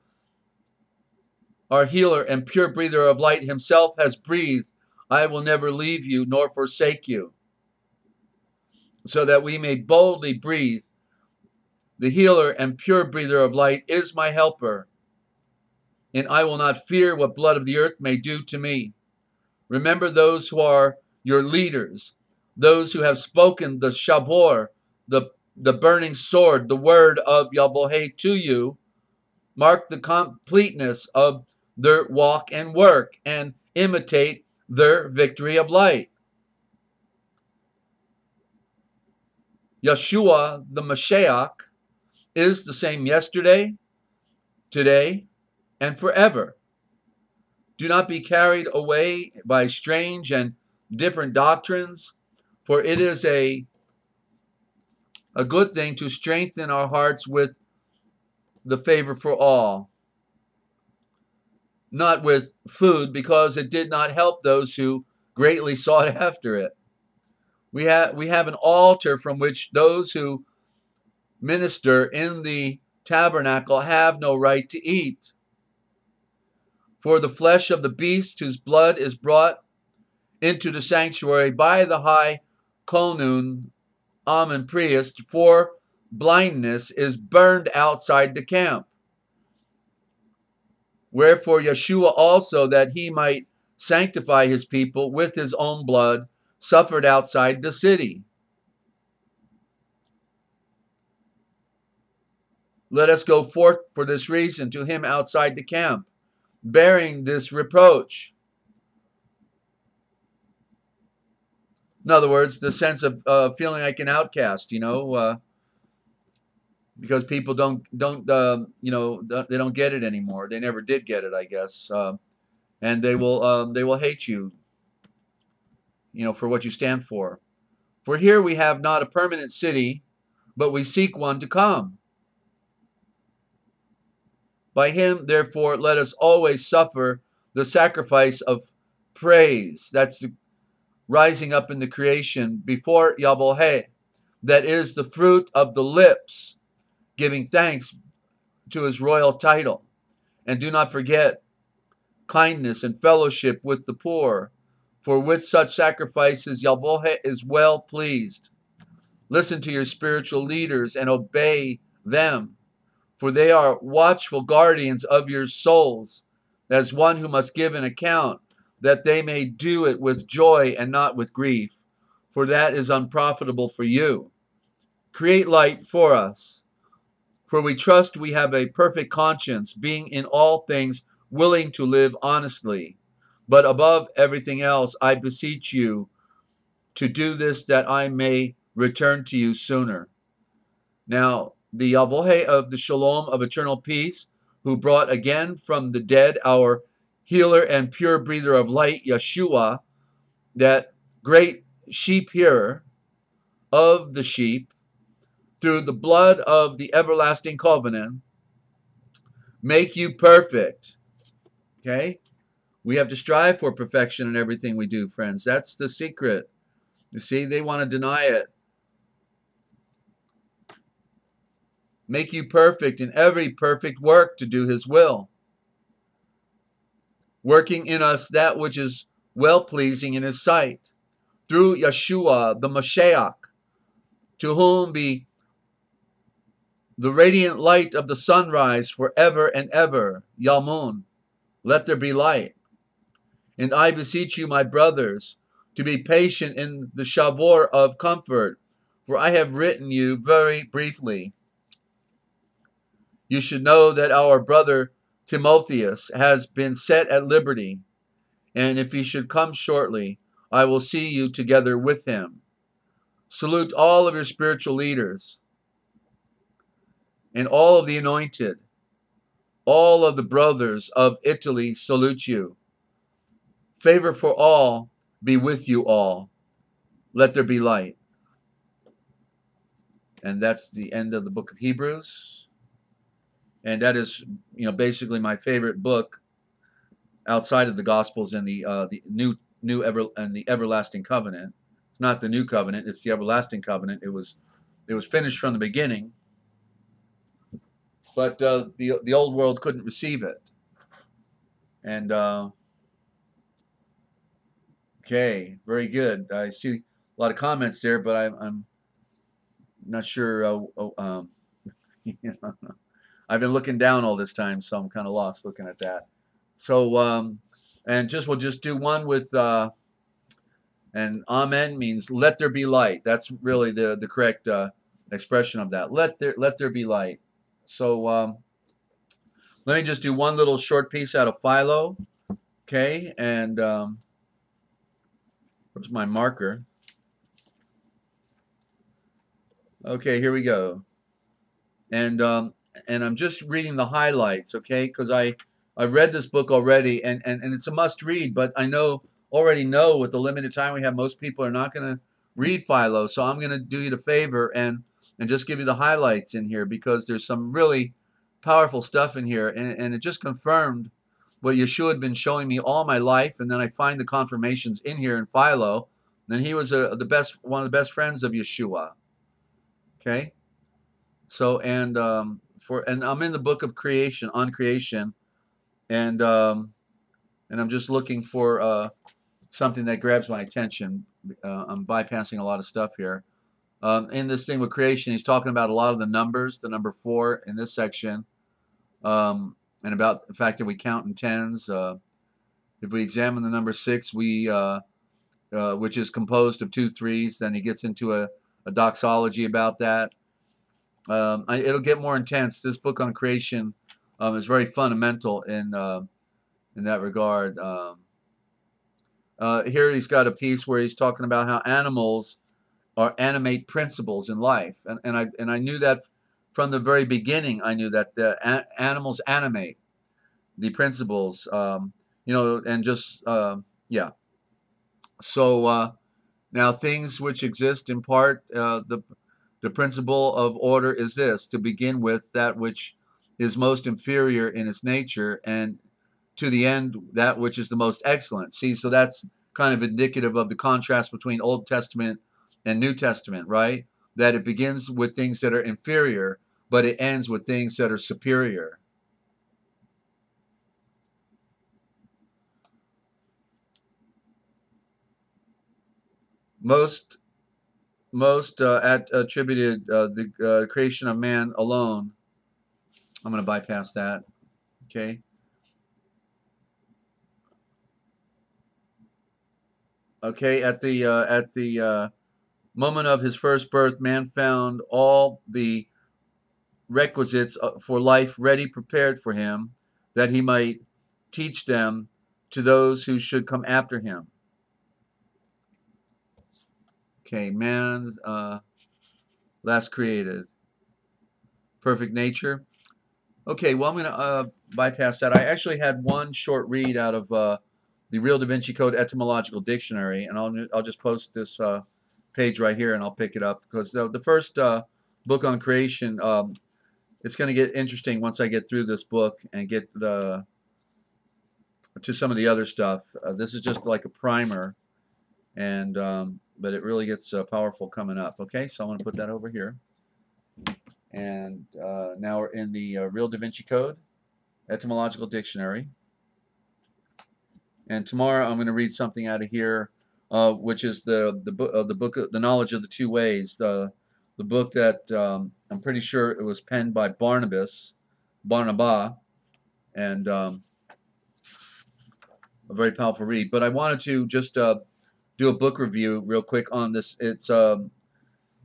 our healer and pure breather of light himself has breathed, I will never leave you nor forsake you. So that we may boldly breathe, the healer and pure breather of light is my helper, and I will not fear what blood of the earth may do to me. Remember those who are your leaders, those who have spoken the shavor, the burning sword, the word of Yahweh to you. Mark the completeness of their walk and work, and imitate their victory of light. Yeshua, the Mashiach, is the same yesterday, today, and forever. Do not be carried away by strange and different doctrines, for it is a good thing to strengthen our hearts with the favor for all, not with food, because it did not help those who greatly sought after it. We have an altar from which those who minister in the tabernacle have no right to eat. For the flesh of the beast whose blood is brought into the sanctuary by the high Konun, Amen priest, for blindness is burned outside the camp. Wherefore Yeshua also, that he might sanctify his people with his own blood, suffered outside the city. Let us go forth for this reason to him outside the camp, bearing this reproach. In other words, the sense of feeling like an outcast, because people don't they don't get it anymore. They never did get it, I guess, and they will hate you, for what you stand for. For here we have not a permanent city, but we seek one to come. By him, therefore, let us always suffer the sacrifice of praise. That's the rising up in the creation before Yahweh. That is the fruit of the lips, giving thanks to his royal title. And do not forget kindness and fellowship with the poor, for with such sacrifices Yahweh is well pleased. Listen to your spiritual leaders and obey them, for they are watchful guardians of your souls, as one who must give an account, that they may do it with joy and not with grief, for that is unprofitable for you. Create light for us, for we trust we have a perfect conscience, being in all things willing to live honestly. But above everything else, I beseech you to do this, that I may return to you sooner. Now, the Yahweh of the Shalom of eternal peace, who brought again from the dead our healer and pure breather of light, Yeshua, that great sheep hearer of the sheep, through the blood of the everlasting covenant, make you perfect. Okay? We have to strive for perfection in everything we do, friends. That's the secret. You see, they want to deny it. Make you perfect in every perfect work to do his will, working in us that which is well-pleasing in his sight, through Yeshua, the Mashiach, to whom be the radiant light of the sunrise forever and ever, Yalmun, let there be light. And I beseech you, my brothers, to be patient in the shavor of comfort, for I have written you very briefly. You should know that our brother Timotheus has been set at liberty, and if he should come shortly, I will see you together with him. Salute all of your spiritual leaders and all of the anointed. All of the brothers of Italy salute you. Favor for all be with you all. Let there be light. And that's the end of the book of Hebrews. And that is, basically my favorite book outside of the Gospels and the everlasting covenant. It's not the new covenant; it's the everlasting covenant. It was finished from the beginning, but the old world couldn't receive it. And okay, very good. I see a lot of comments there, but I'm not sure. I've been looking down all this time, so I'm kind of lost looking at that. So, and we'll just do one with, and amen means let there be light. That's really the correct expression of that. Let there be light. So let me just do one little short piece out of Philo. Okay, and where's my marker? Okay, here we go. And I'm just reading the highlights, okay? Because I read this book already, and it's a must read. But I already know with the limited time we have, most people are not going to read Philo. So I'm going to do you the favor and just give you the highlights in here, because there's some really powerful stuff in here, and it just confirmed what Yeshua had been showing me all my life. And then I find the confirmations in here in Philo. And he was one of the best friends of Yeshua. Okay. So, and I'm in the book of creation, on creation, and I'm just looking for something that grabs my attention. I'm bypassing a lot of stuff here. In this thing with creation, he's talking about a lot of the numbers, the number 4 in this section, and about the fact that we count in tens. If we examine the number 6, we which is composed of 2 threes. Then he gets into a doxology about that. It'll get more intense. This book on creation is very fundamental in that regard. Here he's got a piece where he's talking about how animals are animate principles in life, and I knew that from the very beginning. I knew that the animals animate the principles, and just yeah. So now things which exist in part, the principle of order is this: to begin with that which is most inferior in its nature, and to the end that which is the most excellent. See, so that's kind of indicative of the contrast between Old Testament and New Testament, right? That it begins with things that are inferior, but it ends with things that are superior. Most attributed the creation of man alone. I'm going to bypass that. Okay. Okay. At the moment of his first birth, man found all the requisites for life ready prepared for him, that he might teach them to those who should come after him. Okay. Man last created. Perfect nature. Okay, well, I'm going to bypass that. I actually had one short read out of the Real Da Vinci Code Etymological Dictionary, and I'll just post this page right here, and I'll pick it up, because the first book on creation, it's going to get interesting once I get through this book and get to some of the other stuff. This is just like a primer, and but it really gets powerful coming up. Okay, so I'm going to put that over here. And now we're in the Real Da Vinci Code Etymological Dictionary. And tomorrow I'm going to read something out of here, which is the book The Knowledge of the Two Ways, the book that I'm pretty sure it was penned by Barnabas, and a very powerful read. But I wanted to just do a book review real quick on this. It's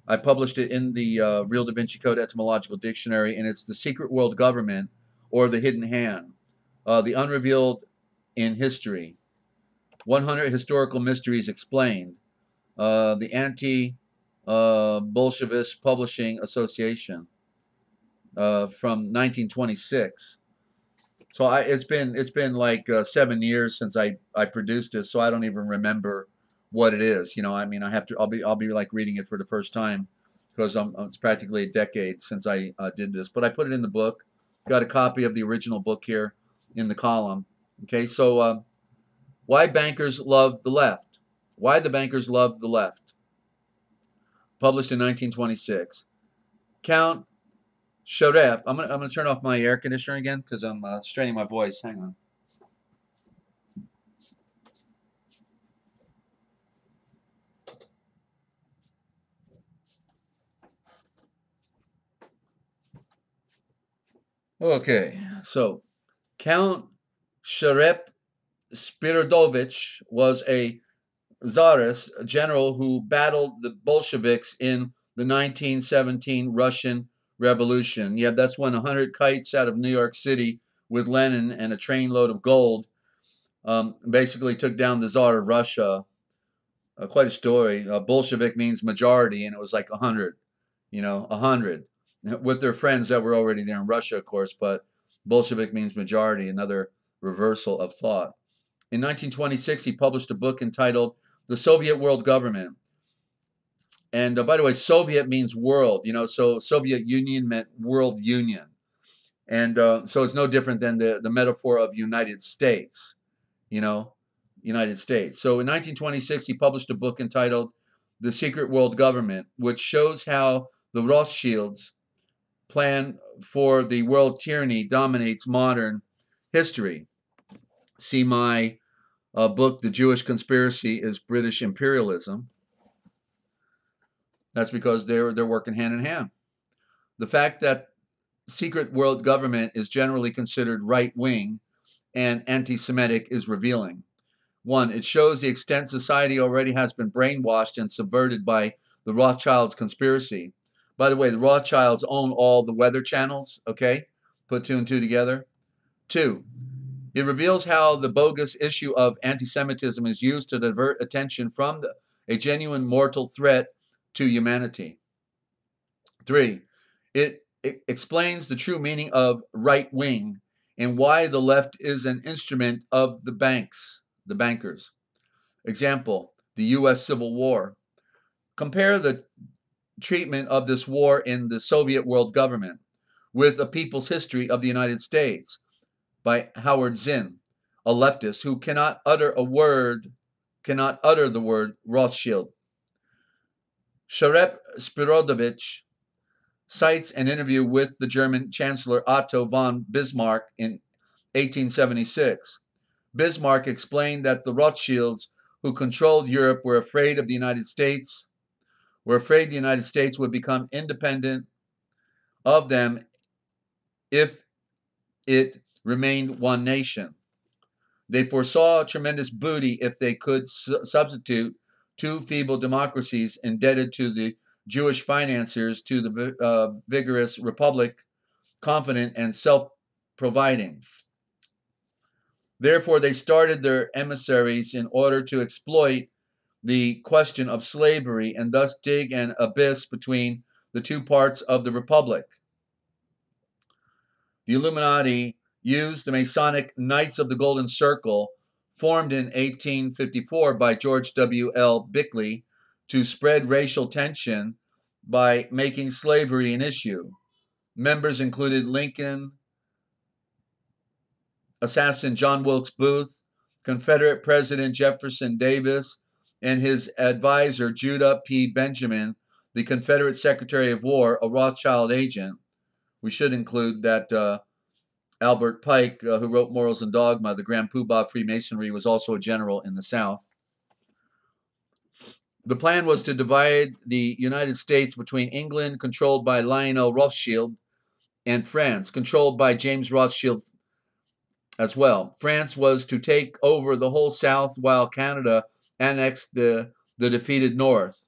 I published it in the Real Da Vinci Code Etymological Dictionary, and it's The Secret World Government, or The Hidden Hand, the Unrevealed in History, 100 Historical Mysteries Explained, the Anti-Bolshevist Publishing Association, from 1926. So it's been like 7 years since I produced this, so I don't even remember what it is. I mean, I'll be like reading it for the first time, because it's practically a decade since I did this. But I put it in the book. Got a copy of the original book here in the column. Okay, so why bankers love the left? Why the bankers love the left? Published in 1926. Count Sharep. I'm gonna turn off my air conditioner again, because I'm straining my voice. Hang on. Okay, so Count Sharep Spiridovich was a czarist general who battled the Bolsheviks in the 1917 Russian Revolution. Yeah, that's when 100 kites out of New York City with Lenin and a trainload of gold basically took down the Tsar of Russia. Quite a story. Bolshevik means majority, and it was like 100, 100, with their friends that were already there in Russia, of course, but Bolshevik means majority, another reversal of thought. In 1926, he published a book entitled The Soviet World Government. And by the way, Soviet means world, so Soviet Union meant world union. And so it's no different than the metaphor of United States, United States. So in 1926, he published a book entitled The Secret World Government, which shows how the Rothschilds' plan for the world tyranny dominates modern history. See my book, The Jewish Conspiracy is British Imperialism. That's because they're working hand in hand. The fact that secret world government is generally considered right-wing and anti-Semitic is revealing. One, it shows the extent society already has been brainwashed and subverted by the Rothschilds conspiracy. By the way, the Rothschilds own all the weather channels, okay? Put two and two together. Two, it reveals how the bogus issue of anti-Semitism is used to divert attention from a genuine mortal threat to humanity. Three, it explains the true meaning of right wing and why the left is an instrument of the bankers. Example, the U.S. Civil War. Compare the treatment of this war in the Soviet world government with A People's History of the United States by Howard Zinn, a leftist who cannot utter the word Rothschild. Sharep Spirodovich cites an interview with the German Chancellor Otto von Bismarck in 1876. Bismarck explained that the Rothschilds who controlled Europe were afraid the United States would become independent of them if it remained one nation. They foresaw tremendous booty if they could substitute two feeble democracies indebted to the Jewish financiers to the vigorous republic, confident and self-providing. Therefore, they started their emissaries in order to exploit the question of slavery and thus dig an abyss between the two parts of the republic. The Illuminati used the Masonic Knights of the Golden Circle, formed in 1854 by George W. L. Bickley, to spread racial tension by making slavery an issue. Members included Lincoln assassin John Wilkes Booth, Confederate President Jefferson Davis, and his advisor Judah P. Benjamin, the Confederate Secretary of War, a Rothschild agent. We should include that Albert Pike, who wrote Morals and Dogma, the Grand Poobah of Freemasonry, was also a general in the South. The plan was to divide the United States between England, controlled by Lionel Rothschild, and France, controlled by James Rothschild as well. France was to take over the whole South while Canada annexed the defeated North.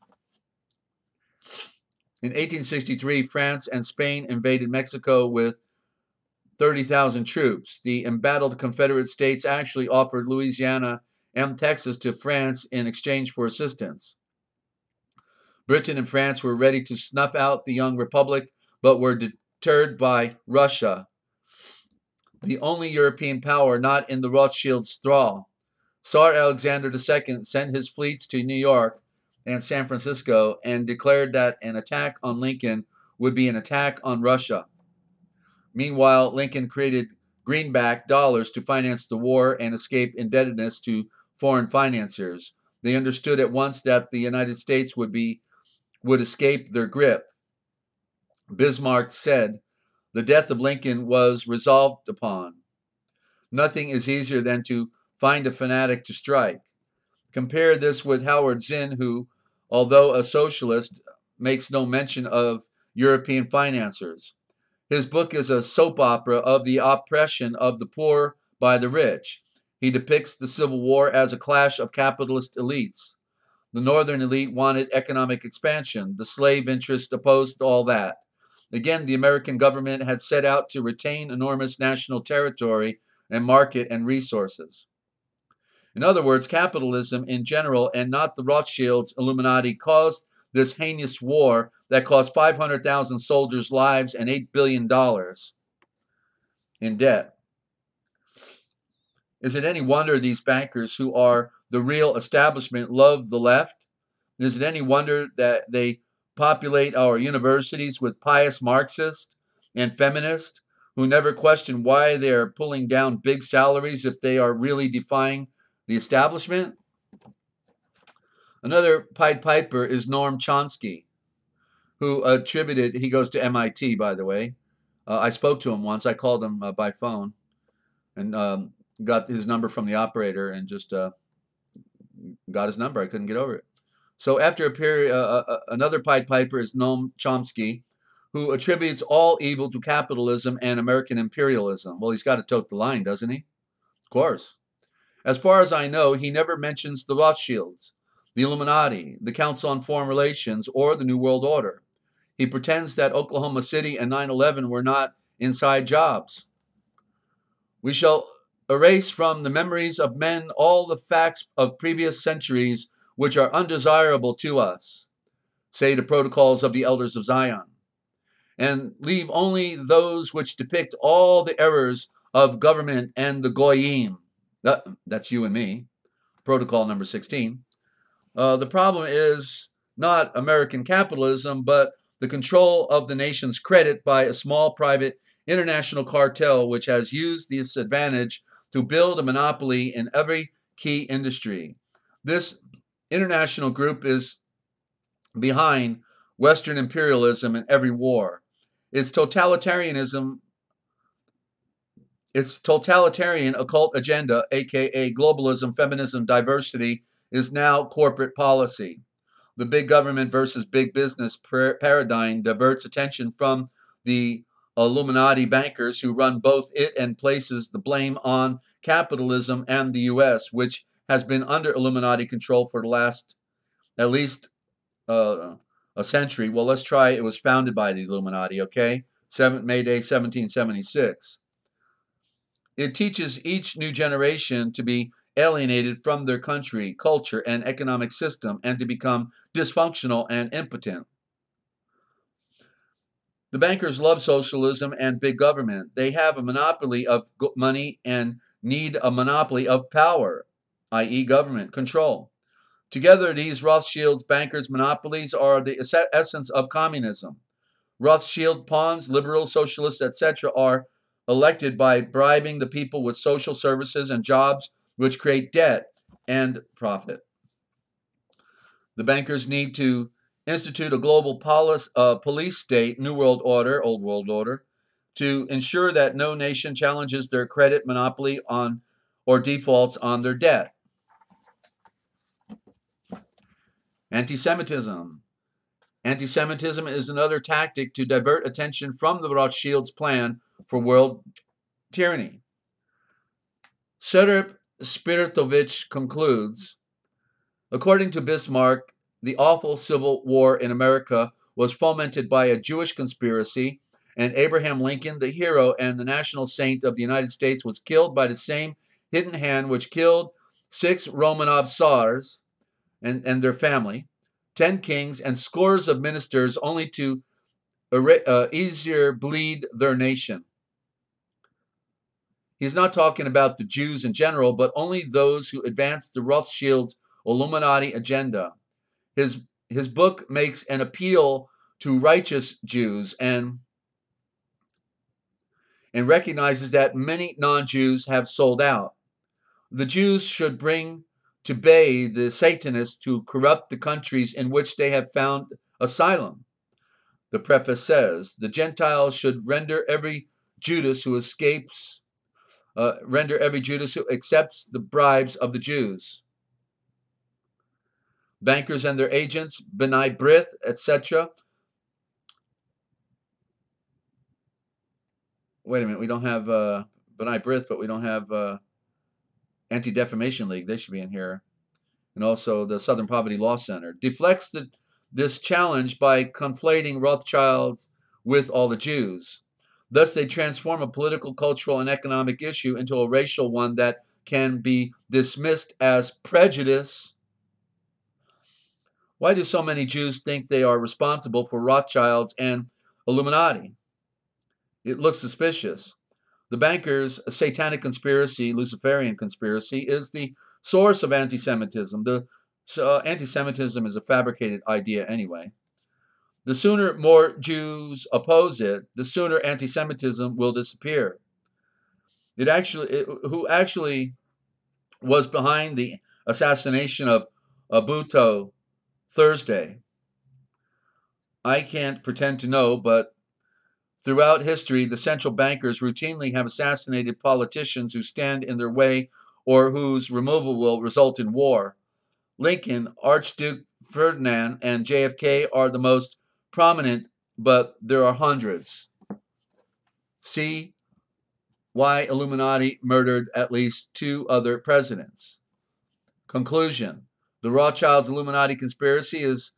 In 1863, France and Spain invaded Mexico with 30,000 troops. The embattled Confederate States actually offered Louisiana and Texas to France in exchange for assistance. Britain and France were ready to snuff out the young republic, but were deterred by Russia, the only European power not in the Rothschilds' thrall. Tsar Alexander II sent his fleets to New York and San Francisco and declared that an attack on Lincoln would be an attack on Russia. Meanwhile, Lincoln created greenback dollars to finance the war and escape indebtedness to foreign financiers. They understood at once that the United States would escape their grip. Bismarck said, "The death of Lincoln was resolved upon. Nothing is easier than to find a fanatic to strike." Compare this with Howard Zinn, who, although a socialist, makes no mention of European financiers. His book is a soap opera of the oppression of the poor by the rich. He depicts the Civil War as a clash of capitalist elites. The northern elite wanted economic expansion. The slave interest opposed all that. Again, the American government had set out to retain enormous national territory and market and resources. In other words, capitalism in general, and not the Rothschilds Illuminati, caused this heinous war that cost 500,000 soldiers' lives and $8 billion in debt. Is it any wonder these bankers, who are the real establishment, love the left? Is it any wonder that they populate our universities with pious Marxists and feminists who never question why they are pulling down big salaries if they are really defying the establishment? Another Pied Piper is Noam Chomsky, who he goes to MIT, by the way. I spoke to him once. I called him by phone and got his number from the operator and just got his number. I couldn't get over it. So after a period, another Pied Piper is Noam Chomsky, who attributes all evil to capitalism and American imperialism. Well, he's got to tote the line, doesn't he? Of course. As far as I know, he never mentions the Rothschilds, the Illuminati, the Council on Foreign Relations, or the New World Order. He pretends that Oklahoma City and 9/11 were not inside jobs. We shall erase from the memories of men all the facts of previous centuries which are undesirable to us, say the protocols of the elders of Zion, and leave only those which depict all the errors of government and the Goyim. That's you and me, protocol number 16. The problem is not American capitalism, but the control of the nation's credit by a small private international cartel which has used this advantage to build a monopoly in every key industry. This international group is behind Western imperialism in every war. Its totalitarian occult agenda, aka globalism, feminism, diversity, is now corporate policy. The big government versus big business paradigm diverts attention from the Illuminati bankers who run both it and places the blame on capitalism and the U.S., which has been under Illuminati control for the last at least a century. Well, let's try. It was founded by the Illuminati, okay? May Day, 1776. It teaches each new generation to be alienated from their country, culture, and economic system and to become dysfunctional and impotent. The bankers love socialism and big government. They have a monopoly of money and need a monopoly of power, i.e. government control. Together, these Rothschilds bankers' monopolies are the essence of communism. Rothschild pawns, liberals, socialists, etc. are elected by bribing the people with social services and jobs which create debt and profit. The bankers need to institute a global police state, New World Order, Old World Order, to ensure that no nation challenges their credit monopoly on or defaults on their debt. Anti-Semitism. Anti-Semitism is another tactic to divert attention from the Rothschilds' plan for world tyranny. Serep Spiritovich concludes, according to Bismarck, the awful civil war in America was fomented by a Jewish conspiracy, and Abraham Lincoln, the hero and the national saint of the United States, was killed by the same hidden hand which killed 6 Romanov Tsars and their family, 10 kings, and scores of ministers, only to easier bleed their nation. He's not talking about the Jews in general, but only those who advance the Rothschilds Illuminati agenda. His book makes an appeal to righteous Jews and recognizes that many non-Jews have sold out. The Jews should bring to bay the Satanists who corrupt the countries in which they have found asylum. The preface says, the Gentiles should render every Judas who accepts the bribes of the Jews. Bankers and their agents, B'nai B'rith, etc. Wait a minute, we don't have B'nai B'rith, but we don't have Anti-Defamation League. They should be in here. And also the Southern Poverty Law Center. Deflects this challenge by conflating Rothschilds with all the Jews. Thus, they transform a political, cultural, and economic issue into a racial one that can be dismissed as prejudice. Why do so many Jews think they are responsible for Rothschilds and Illuminati? It looks suspicious. The bankers' satanic conspiracy, Luciferian conspiracy, is the source of anti-Semitism. Anti-Semitism is a fabricated idea anyway. The sooner more Jews oppose it, the sooner anti-Semitism will disappear. Who actually was behind the assassination of Abuto Thursday? I can't pretend to know, but throughout history, the central bankers routinely have assassinated politicians who stand in their way or whose removal will result in war. Lincoln, Archduke Ferdinand, and JFK are the most prominent, but there are hundreds. See why Illuminati murdered at least 2 other presidents. Conclusion: the Rothschilds Illuminati conspiracy is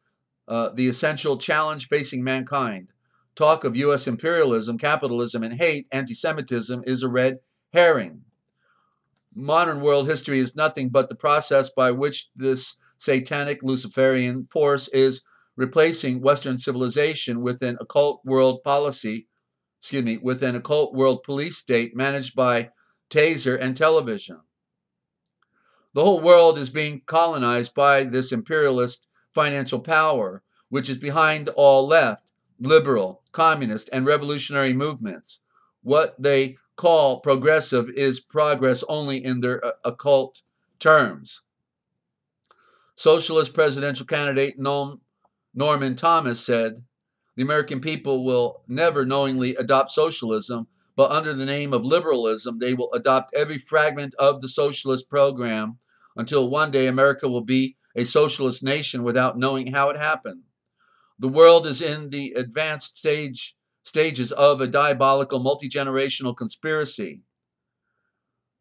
the essential challenge facing mankind. Talk of U.S. imperialism, capitalism, and hate, anti-Semitism is a red herring. Modern world history is nothing but the process by which this satanic Luciferian force is replacing Western civilization with an occult world with an occult world police state managed by taser and television. The whole world is being colonized by this imperialist financial power, which is behind all left, liberal, communist, and revolutionary movements. What they call progressive is progress only in their occult terms. Socialist presidential candidate Norman Thomas said, "The American people will never knowingly adopt socialism, but under the name of liberalism, they will adopt every fragment of the socialist program until one day America will be a socialist nation without knowing how it happened." The world is in the advanced stages of a diabolical multi-generational conspiracy.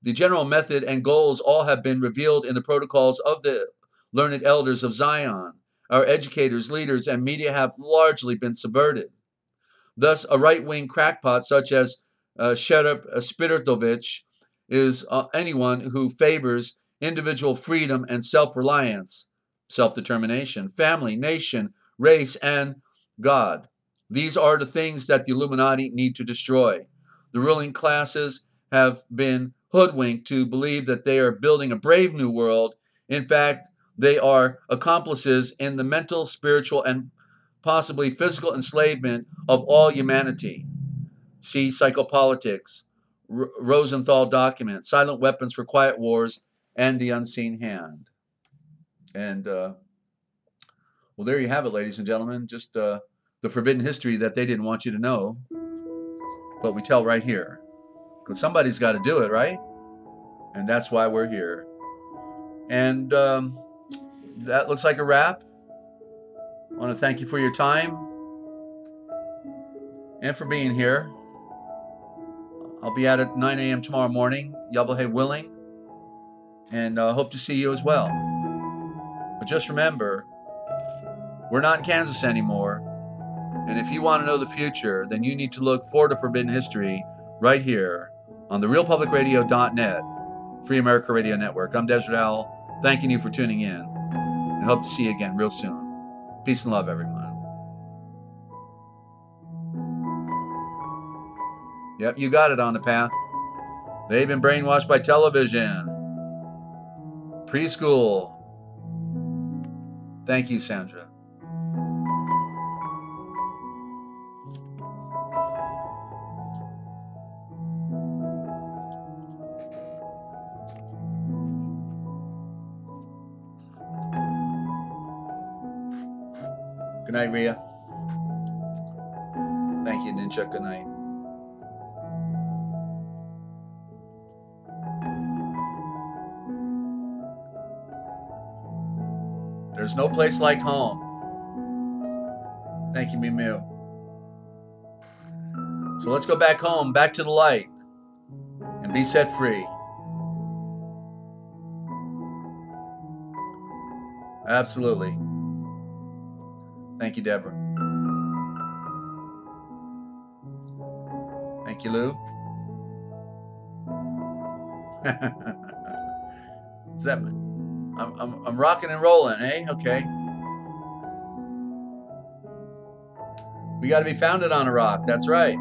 The general method and goals all have been revealed in the protocols of the learned elders of Zion. Our educators, leaders, and media have largely been subverted. Thus, a right-wing crackpot such as Sheriff Spiritovich is anyone who favors individual freedom and self-reliance, self-determination, family, nation, race, and God. These are the things that the Illuminati need to destroy. The ruling classes have been hoodwinked to believe that they are building a brave new world. In fact, they are accomplices in the mental, spiritual, and possibly physical enslavement of all humanity. See Psychopolitics, Rosenthal Document, Silent Weapons for Quiet Wars, and The Unseen Hand. And, well, there you have it, ladies and gentlemen. Just the forbidden history that they didn't want you to know, but we tell right here. Because somebody's got to do it, right? And that's why we're here. And that looks like a wrap. I want to thank you for your time and for being here. I'll be at it 9 a.m. tomorrow morning, Yahweh willing, and hope to see you as well. But just remember, we're not in Kansas anymore, and if you want to know the future, then you need to look for the Forbidden History right here on the realpublicradio.net, Free America Radio Network. I'm Desert Owl, thanking you for tuning in, and hope to see you again real soon. Peace and love, everyone. Yep, you got it, On the Path. They've been brainwashed by television, preschool. Thank you, Sandra. Good night, Rhea. Thank you, Ninja. Good night. There's no place like home. Thank you, Mimu. So let's go back home, back to the light, and be set free. Absolutely. Thank you, Deborah. Thank you, Lou. Is that I'm rocking and rolling, eh? Okay. We got to be founded on a rock. That's right.